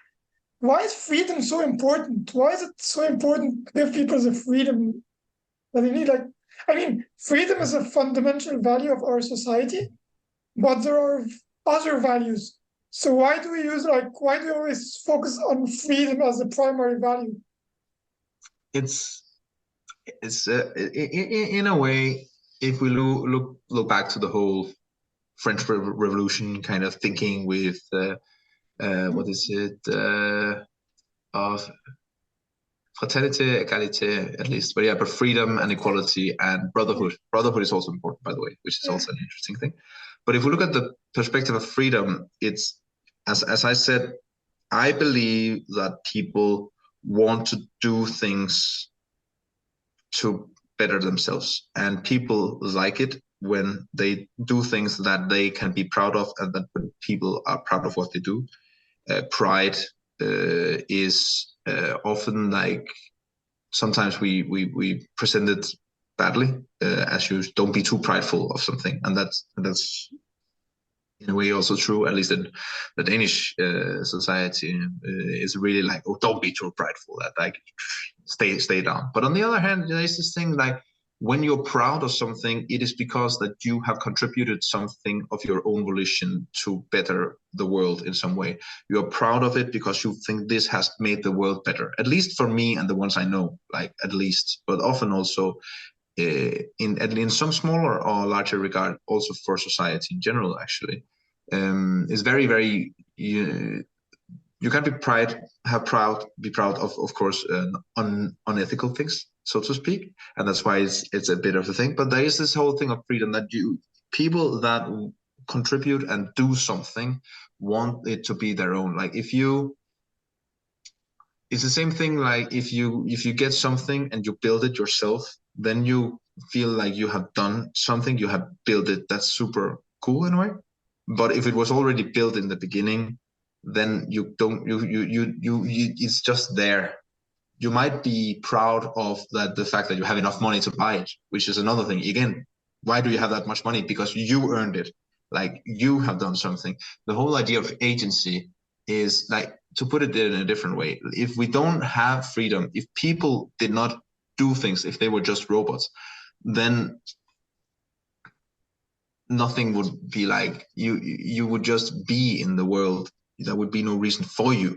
why is freedom so important? Why is it so important to give people the freedom that they need? Like, I mean, freedom is a fundamental value of our society, but there are other values. So why do we always focus on freedom as the primary value? It's in a way, if we look back to the whole French Revolution kind of thinking with what is it, of fraternité, égalité, at least, but freedom and equality and brotherhood. Brotherhood is also important, by the way, which is also an interesting thing. But if we look at the perspective of freedom, it's, as I said, I believe that people want to do things to better themselves, and people like it when they do things that they can be proud of, and that people are proud of what they do. Pride is often like, sometimes we present it badly, as you don't be too prideful of something, and that's in a way also true, at least in the Danish society, is really like, oh, don't be too prideful, that like stay down. But on the other hand, there's this thing like, when you're proud of something, it is because that you have contributed something of your own volition to better the world in some way. You're proud of it because you think this has made the world better, at least for me and the ones I know, like, at least, but often also in some smaller or larger regard, also for society in general, actually. Is very, very, you can't be proud of course, unethical things, so to speak, and that's why it's a bit of a thing. But there is this whole thing of freedom that people that contribute and do something want it to be their own. Like it's the same thing. Like if you get something and you build it yourself, then you feel like you have done something, you have built it. That's super cool in a way. But if it was already built in the beginning, then you don't it's just there. You might be proud of the fact that you have enough money to buy it, which is another thing. Again, why do you have that much money? Because you earned it. Like you have done something. The whole idea of agency is, like, to put it in a different way, if we don't have freedom, if people did not do things, if they were just robots, then nothing would be like you would just be in the world. There would be no reason for you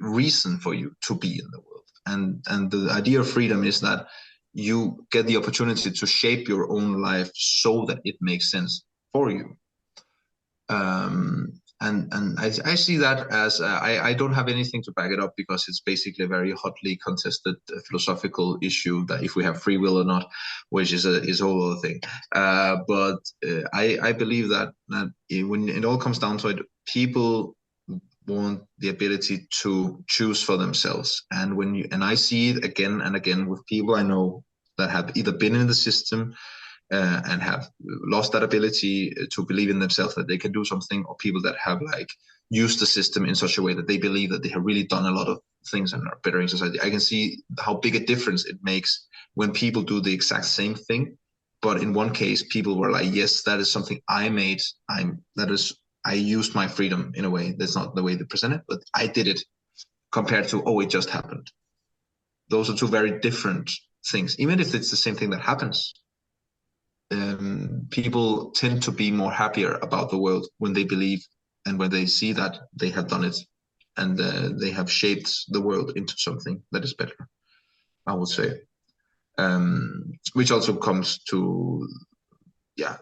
to be in the world. And the idea of freedom is that you get the opportunity to shape your own life so that it makes sense for you. And I see that as I don't have anything to back it up, because it's basically a very hotly contested philosophical issue that if we have free will or not, which is a whole other thing. But I believe that when it all comes down to it, people want the ability to choose for themselves. And I see it again and again with people I know that have either been in the system and have lost that ability to believe in themselves that they can do something, or people that have like used the system in such a way that they believe that they have really done a lot of things and are bettering society. I can see how big a difference it makes when people do the exact same thing, but in one case people were like, yes, that is something I made. I used my freedom in a way. That's not the way they present it, but I did it, compared to, oh, it just happened. Those are two very different things, even if it's the same thing that happens. People tend to be more happier about the world when they believe and when they see that they have done it, and they have shaped the world into something that is better, I would say. Which also comes to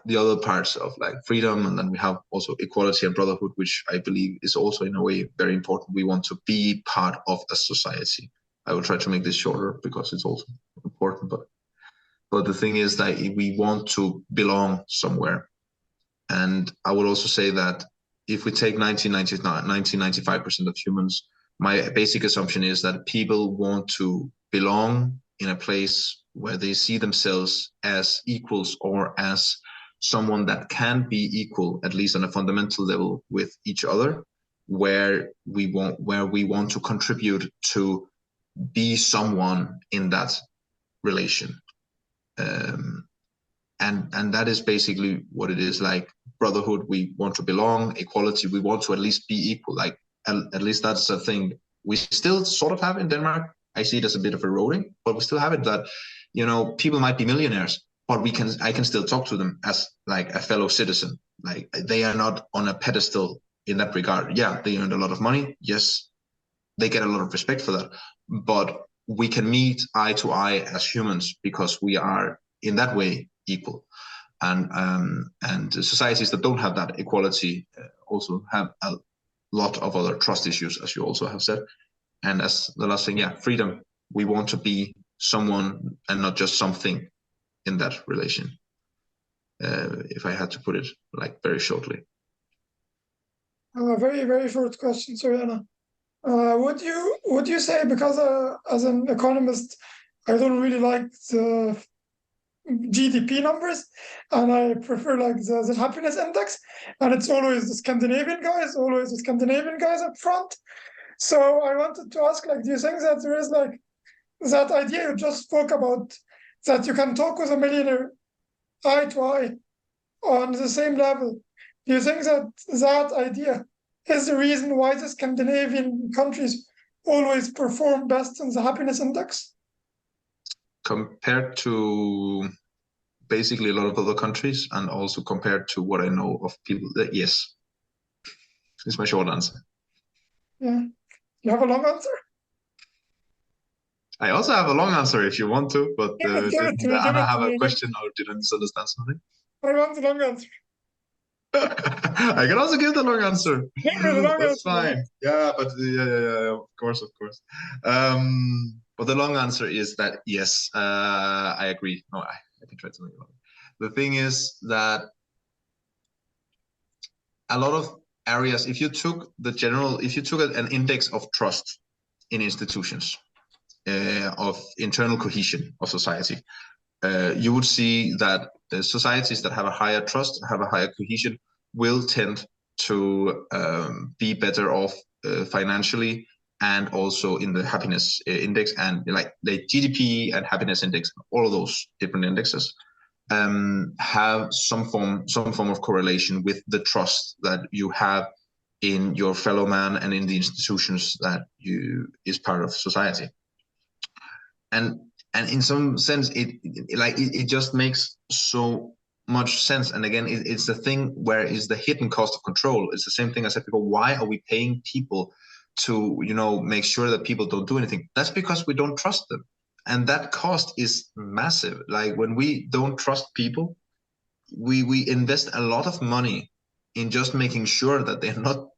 the other parts of like freedom, and then we have also equality and brotherhood, which I believe is also in a way very important. We want to be part of a society. I will try to make this shorter because it's also important, but the thing is that we want to belong somewhere. And I would also say that if we take 95% of humans, my basic assumption is that people want to belong in a place where they see themselves as equals, or as someone that can be equal, at least on a fundamental level, with each other, where we want to contribute to be someone in that relation. And that is basically what it is. Like brotherhood, we want to belong. Equality, we want to at least be equal. Like at least that's a thing we still sort of have in Denmark. I see it as a bit of eroding, but we still have it that, people might be millionaires, but I can still talk to them as like a fellow citizen. Like they are not on a pedestal in that regard. Yeah, they earned a lot of money. Yes, they get a lot of respect for that, but we can meet eye to eye as humans because we are in that way equal. And societies that don't have that equality also have a lot of other trust issues, as you also have said. And as the last thing, freedom. We want to be someone and not just something in that relation. If I had to put it like very shortly. Very, very short question, Jana. Would you say, because as an economist, I don't really like the GDP numbers, and I prefer like the happiness index, and it's always the Scandinavian guys up front. So I wanted to ask, like, do you think that there is like that idea you just spoke about, that you can talk with a millionaire eye to eye on the same level? Do you think that idea is the reason why the Scandinavian countries always perform best in the happiness index? Compared to basically a lot of other countries, and also compared to what I know of people, that yes, is my short answer. Yeah. You have a long answer? I also have a long answer if you want to, but Give it to me, Anna have a question, or did I misunderstand something? I want the long answer. I can also give the long answer. That's Answer. fine. Yeah, but yeah, of course. But the long answer is that yes, I agree. No, I can try to make it long. The thing is that a lot of areas, if you took an index of trust in institutions, of internal cohesion of society, you would see that the societies that have a higher trust, have a higher cohesion, will tend to be better off financially, and also in the happiness index, and like the GDP and happiness index, all of those different indexes have some form of correlation with the trust that you have in your fellow man and in the institutions that is part of society. And in some sense, it just makes so much sense. And again, it's the thing where is the hidden cost of control. It's the same thing I said before. Why are we paying people to make sure that people don't do anything? That's because we don't trust them, and that cost is massive. Like when we don't trust people, we invest a lot of money in just making sure that they're not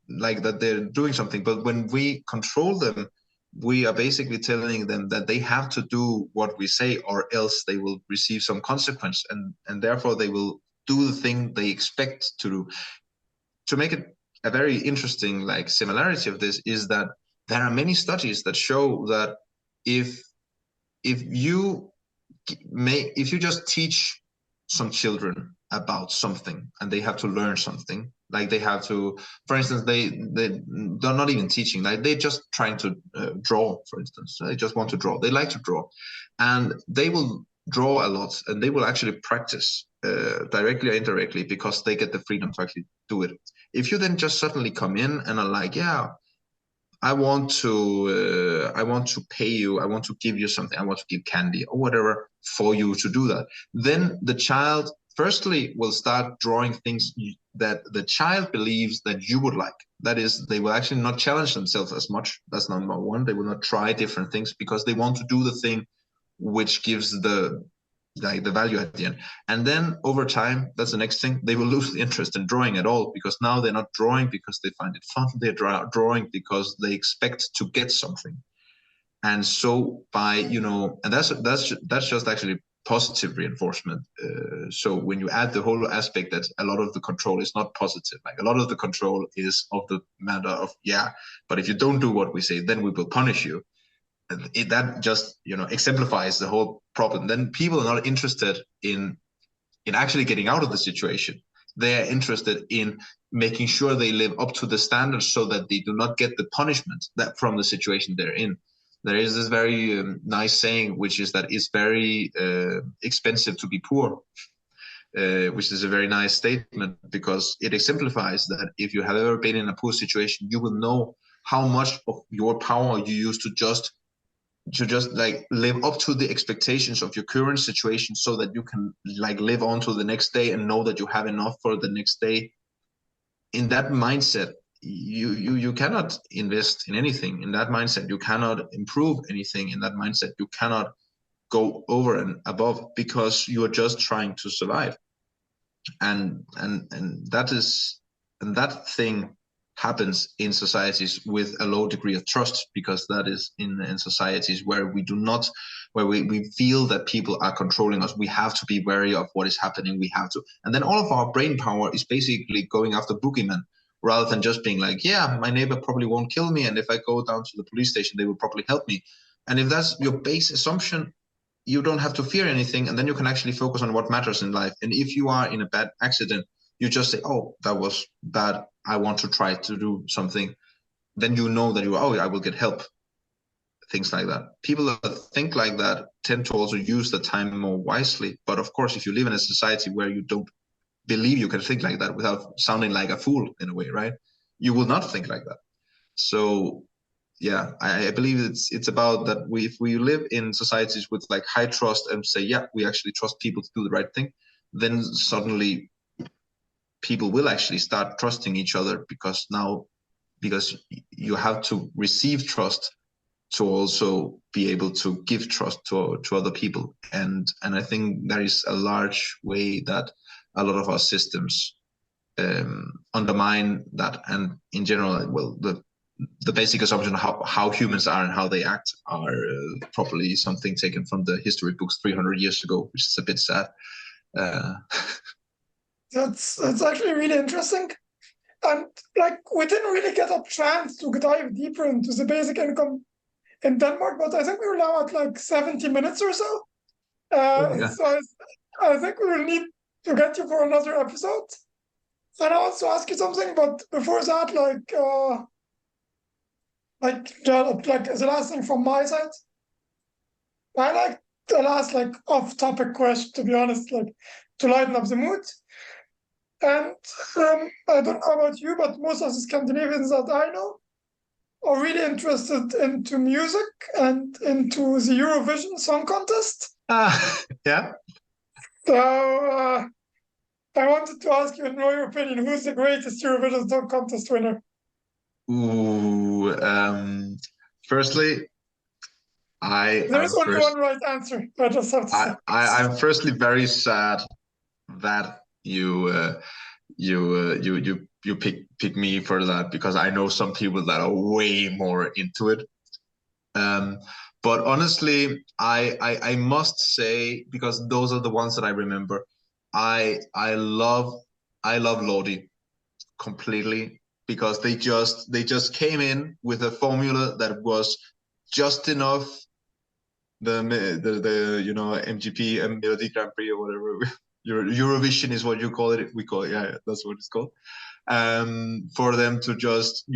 like that they're doing something. But when we control them, we are basically telling them that they have to do what we say, or else they will receive some consequence, and therefore they will do the thing they expect to do. To make it a very interesting similarity of this is that there are many studies that show that if you just teach some children about something and they have to learn something, like they have to, for instance, they're not even teaching, like they're just trying to draw, for instance. They just want to draw, they like to draw, and they will draw a lot, and they will actually practice directly or indirectly, because they get the freedom to actually do it. If you then just suddenly come in and are like, yeah, I want to pay you, I want to give you something, I want to give candy or whatever for you to do that, then the child firstly will start drawing things that the child believes that you would like. That is, they will actually not challenge themselves as much. That's number one. They will not try different things because they want to do the thing which gives the value at the end. And then over time, that's the next thing, they will lose the interest in drawing at all, because now they're not drawing because they find it fun. They're drawing because they expect to get something. And so by and that's just actually positive reinforcement. So when you add the whole aspect that a lot of the control is not positive, like a lot of the control is of the matter of, yeah, but if you don't do what we say, then we will punish you. That just exemplifies the whole problem. Then people are not interested in actually getting out of the situation. They are interested in making sure they live up to the standards so that they do not get the punishment that from the situation they're in. There is this very nice saying, which is that it's very expensive to be poor, which is a very nice statement, because it exemplifies that if you have ever been in a poor situation, you will know how much of your power you use to just live up to the expectations of your current situation, so that you can live on to the next day and know that you have enough for the next day. In that mindset, you cannot invest in anything. In that mindset, you cannot improve anything. In that mindset, you cannot go over and above, because you are just trying to survive. And that thing happens in societies with a low degree of trust, because that is in societies where we feel that people are controlling us. We have to be wary of what is happening. We have to, and then all of our brain power is basically going after boogeymen, rather than just being like, yeah, my neighbor probably won't kill me, and if I go down to the police station, they will probably help me. And if that's your base assumption, you don't have to fear anything, and then you can actually focus on what matters in life. And if you are in a bad accident, you just say, oh, that was bad, I want to try to do something. Then you know that I will get help. Things like that. People that think like that tend to also use the time more wisely. But of course, if you live in a society where you don't believe you can think like that without sounding like a fool in a way, right? You will not think like that. So yeah, I believe it's about that. If we live in societies with high trust and say, yeah, we actually trust people to do the right thing, then suddenly people will actually start trusting each other, because you have to receive trust to also be able to give trust to other people. And I think there is a large way that a lot of our systems undermine that. And in general, well, the basic assumption of how humans are and how they act are probably something taken from the history books 300 years ago, which is a bit sad. That's actually really interesting. And like we didn't really get a chance to dive deeper into the basic income in Denmark, but I think we were now at like 70 minutes or so. Yeah. So I think we will need to get you for another episode. And I want to ask you something, but before that, like the last thing from my side, I like the last like off-topic question, to be honest, like to lighten up the mood. And I don't know about you, but most of the Scandinavians that I know are really interested into music and into the Eurovision Song Contest. Yeah. So I wanted to ask you, in your opinion, who's the greatest Eurovision Song Contest winner? Ooh. Firstly, There is only one right answer. I just have to say. I'm firstly very sad that you pick me for that, because I know some people that are way more into it. But honestly, I must say, because those are the ones that I remember, I love Lordi completely, because they just came in with a formula that was just enough. The MGP and Melody Grand Prix or whatever. Eurovision is what you call it. We call it, yeah, that's what it's called. For them to just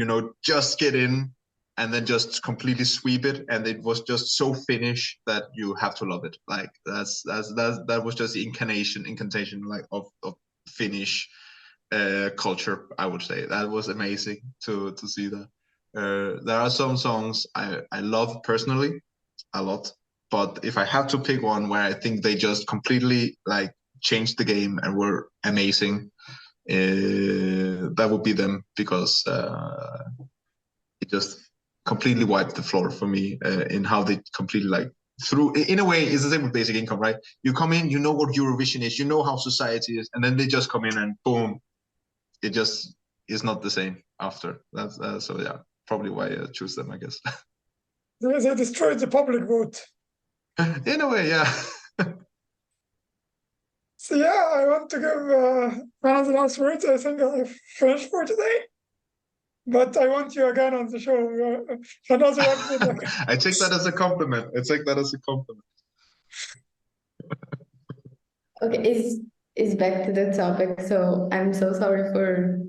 get in and then just completely sweep it, and it was just so Finnish that you have to love it. Like that was just the incantation like of Finnish culture. I would say that was amazing to see that. There are some songs I love personally a lot, but if I have to pick one where I think they just completely like changed the game and were amazing, that would be them, because it just completely wiped the floor for me in how they completely like through. In a way, it's the same with basic income, right? You come in, you know what Eurovision is, you know how society is, and then they just come in and boom, it just is not the same after. That's so yeah, probably why I choose them, I guess. They destroyed the public vote. In a way, yeah. So yeah, I want to give one of the last words. I think I've finished for today. But I want you again on the show. Another episode. I take that as a compliment. Okay, is back to the topic. So I'm so sorry for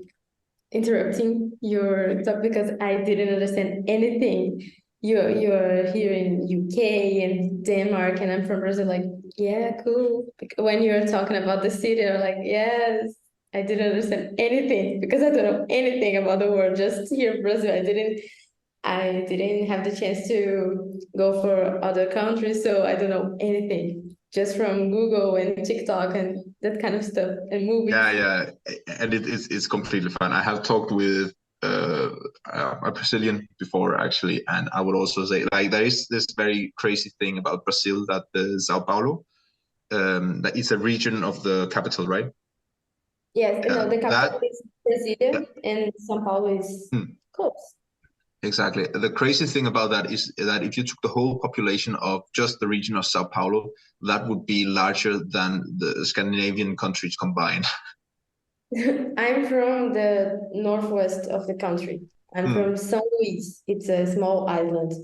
interrupting your talk because I didn't understand anything. You're here in UK and Denmark, and I'm from Brazil. Like, yeah, cool. When you're talking about the city, I'm like, yes. I didn't understand anything because I don't know anything about the world. Just here in Brazil, I didn't have the chance to go for other countries, so I don't know anything. Just from Google and TikTok and that kind of stuff and movies. Yeah, and it's completely fine. I have talked with a Brazilian before, actually, and I would also say like there is this very crazy thing about Brazil, that the Sao Paulo, that is a region of the capital, right? Yes, no, the capital is Brasilia and São Paulo is close. Exactly. The crazy thing about that is that if you took the whole population of just the region of Sao Paulo, that would be larger than the Scandinavian countries combined. I'm from the northwest of the country. I'm from São Luís. It's a small island.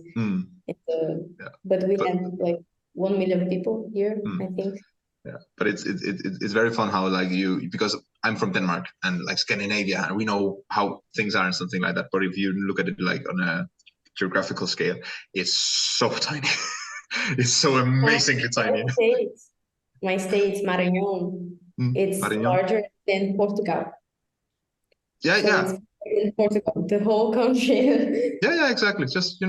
But we have like 1 million people here, I think. Yeah, but it's very fun how like because I'm from Denmark and like Scandinavia, and we know how things are and something like that. But if you look at it like on a geographical scale, it's so tiny. It's so amazingly tiny. My state, Maranhão, it's larger than Portugal. Yeah, so yeah. It's in Portugal, the whole country. yeah, exactly. Just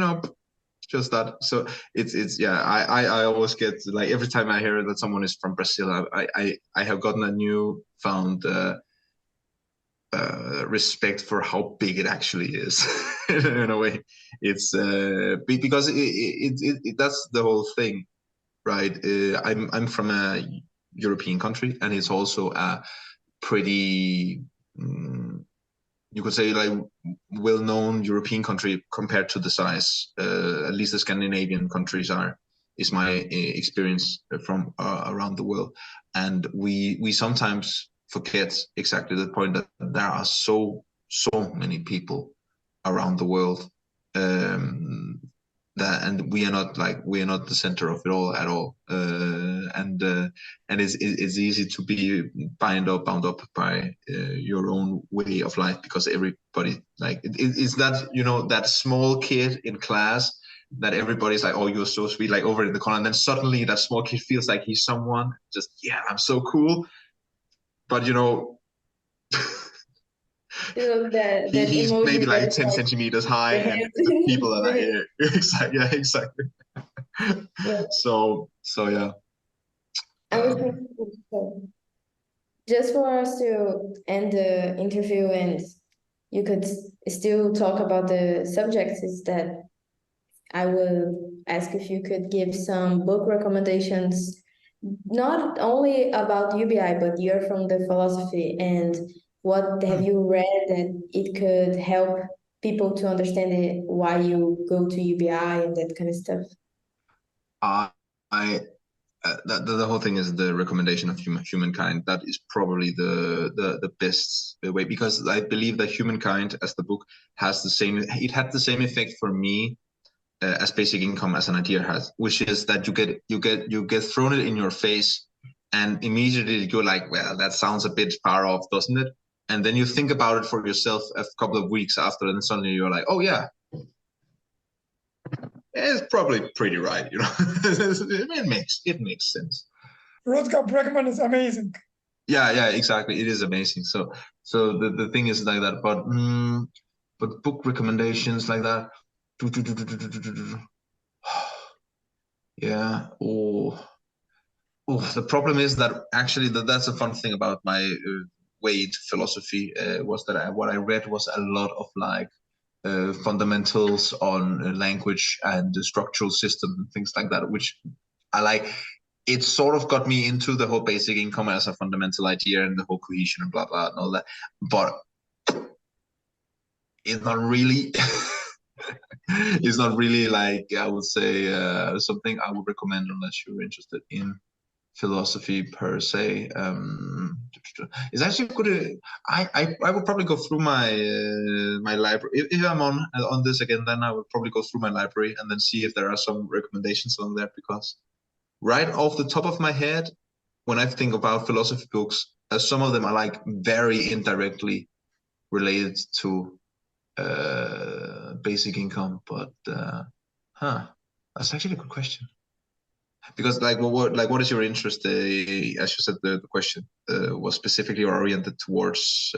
just that. So it's yeah. I always get like every time I hear that someone is from Brazil, I have gotten a new found respect for how big it actually is. In a way, it's because that's the whole thing, right? I'm from a European country, and it's also a pretty you could say like well-known European country compared to the size. At least the Scandinavian countries is my experience from around the world, and we sometimes forget exactly the point that there are so many people around the world, and we are not the center of it all at all, and it's easy to be bound up by your own way of life, because everybody it's that, you know, that small kid in class that everybody's like, oh, you're so sweet, like over in the corner, and then suddenly that small kid feels like he's someone, just, yeah, I'm so cool, but you know, You know that he's emoji maybe that like is 10 like centimeters high, the and hands. the people that are The here, exactly, yeah, exactly. hands. So yeah. I was thinking, so just for us to end the interview and you could still talk about the subjects, is that I will ask if you could give some book recommendations, not only about UBI, but you're from the philosophy, and what have you read that it could help people to understand it, why you go to UBI and that kind of stuff. I the whole thing is the recommendation of humankind. That is probably the best way, because I believe that Humankind, as the book, has the same. It had the same effect for me as Basic Income as an idea has, which is that you get thrown it in your face, and immediately you're like, well, that sounds a bit far off, doesn't it? And then you think about it for yourself a couple of weeks after, and suddenly you're like, oh yeah, it's probably pretty right, you know. it makes sense. Roadmap recommend is amazing. Yeah, exactly. It is amazing. So the thing is like that, but book recommendations like that. Yeah. The problem is that actually that's a fun thing about my way into philosophy, was that what I read was a lot of like fundamentals on language and the structural system and things like that, which I like. It sort of got me into the whole Basic Income as a fundamental idea and the whole cohesion and blah blah and all that, but it's not really. It's not really, like, I would say, something I would recommend unless you're interested in philosophy per se. It's actually good. I would probably go through my library. If I'm on this again, then I would probably go through my library and then see if there are some recommendations on there, because right off the top of my head, when I think about philosophy books, some of them are like very indirectly related to Basic Income, but that's actually a good question. Because what is your interest? As you said, the question was specifically oriented towards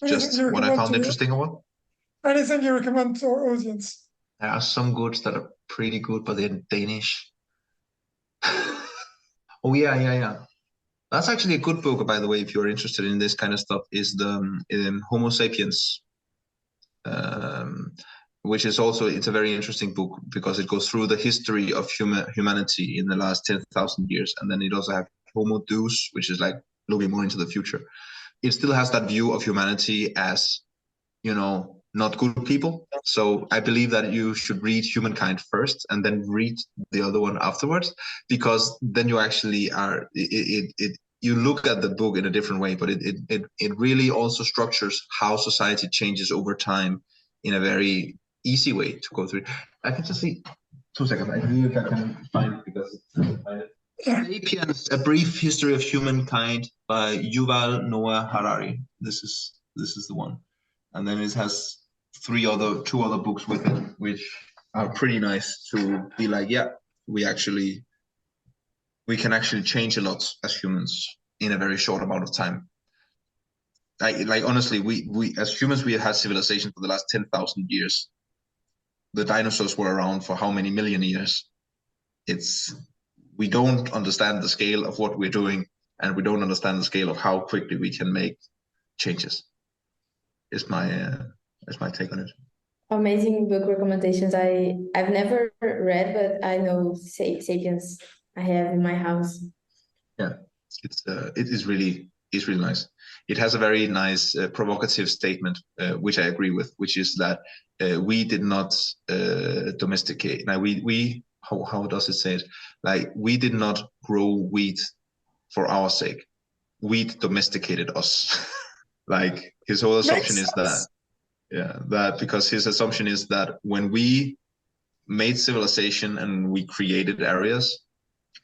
just what I found interesting or what? Anything you recommend to our audience? There are some goods that are pretty good, but they're in Danish. Oh yeah. That's actually a good book, by the way, if you're interested in this kind of stuff, is the Homo Sapiens, which is also, it's a very interesting book because it goes through the history of humanity in the last 10,000 years. And then it also has Homo Deus, which is like looking more into the future. It still has that view of humanity as, you know, not good people. So I believe that you should read Humankind first and then read the other one afterwards, because then you actually are, you look at the book in a different way, but it really also structures how society changes over time in a very easy way to go through. I can just see 2 seconds. I see if I can find it, because Sapiens: A Brief History of Humankind by Yuval Noah Harari. This is the one, and then it has two other books with it, which are pretty nice to be like, yeah, we can actually change a lot as humans in a very short amount of time. Like honestly, we as humans, we have had civilization for the last 10,000 years. The dinosaurs were around for how many million years? We don't understand the scale of what we're doing, and we don't understand the scale of how quickly we can make changes. Is my take on it. Amazing book recommendations. I've never read, but I know Sapiens. I have in my house. Yeah, it is really is really nice. It has a very nice provocative statement, which I agree with, which is that we did not domesticate. Now how does it say it? Like, we did not grow wheat for our sake. Wheat domesticated us. Like, his whole assumption is that, that because his assumption is that when we made civilization and we created areas,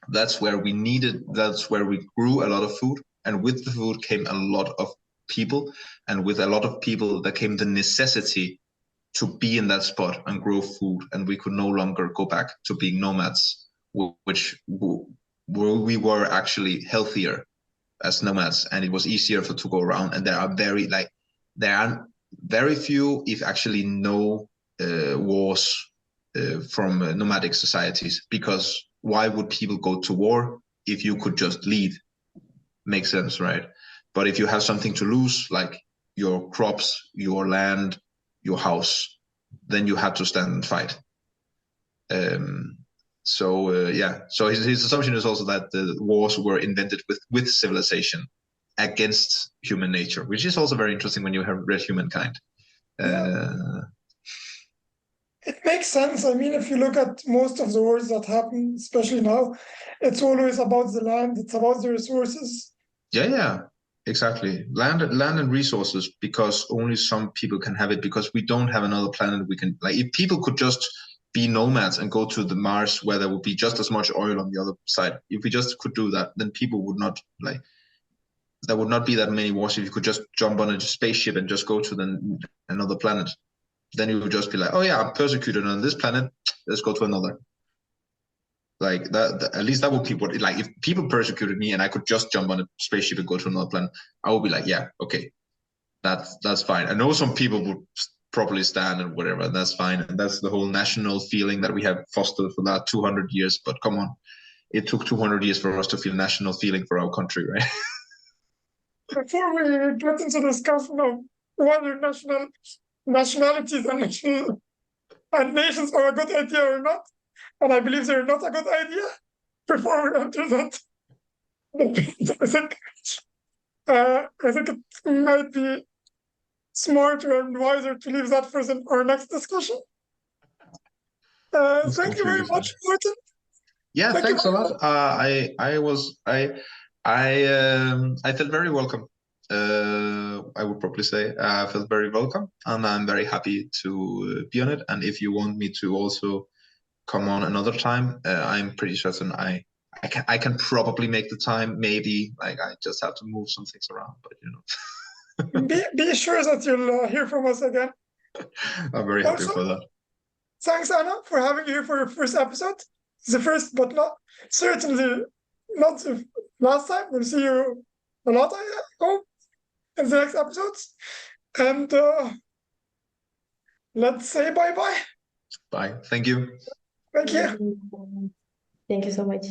that's where we grew a lot of food, and with the food came a lot of people, and with a lot of people there came the necessity to be in that spot and grow food, and we could no longer go back to being nomads, which we were actually healthier as nomads, and it was easier to go around. And there are very few, if actually no, wars from nomadic societies, because why would people go to war if you could just lead? Makes sense, right? But if you have something to lose, like your crops, your land, your house, then you have to stand and fight. So his assumption is also that the wars were invented with civilization against human nature, which is also very interesting when you have read Humankind. It makes sense. I mean, if you look at most of the wars that happen, especially now, it's always about the land, it's about the resources. Yeah, exactly. Land and resources, because only some people can have it, because we don't have another planet we can, like, if people could just be nomads and go to the Mars where there would be just as much oil on the other side, if we just could do that, then people would not, like, there would not be that many wars. If you could just jump on a spaceship and just go to another planet, then you would just be like, oh yeah, I'm persecuted on this planet, let's go to another. Like that, at least that would be what, like, if people persecuted me and I could just jump on a spaceship and go to another planet, I would be like, yeah, okay, that's fine. I know some people would properly stand and whatever, that's fine, and that's the whole national feeling that we have fostered for that 200 years. But come on, it took 200 years for us to feel national feeling for our country, right? Before we get into the discussion of whether nationalities and nations are a good idea or not, and I believe they're not a good idea, before we enter that, I think it might be smarter and wiser to leave that for our next discussion. Thank you very much, Martin. Yeah, thanks a lot. I felt very welcome. I would probably say I felt very welcome, and I'm very happy to be on it. And if you want me to also come on another time, I'm pretty certain I can probably make the time. Maybe, like, I just have to move some things around, but you know. be sure that you'll hear from us again. I'm very happy for that. Thanks, Anna, for having you here for your first episode. The first, but certainly not the last time. We'll see you a lot, I hope, in the next episodes. And let's say bye-bye. Bye. Thank you. Thank you. Thank you so much.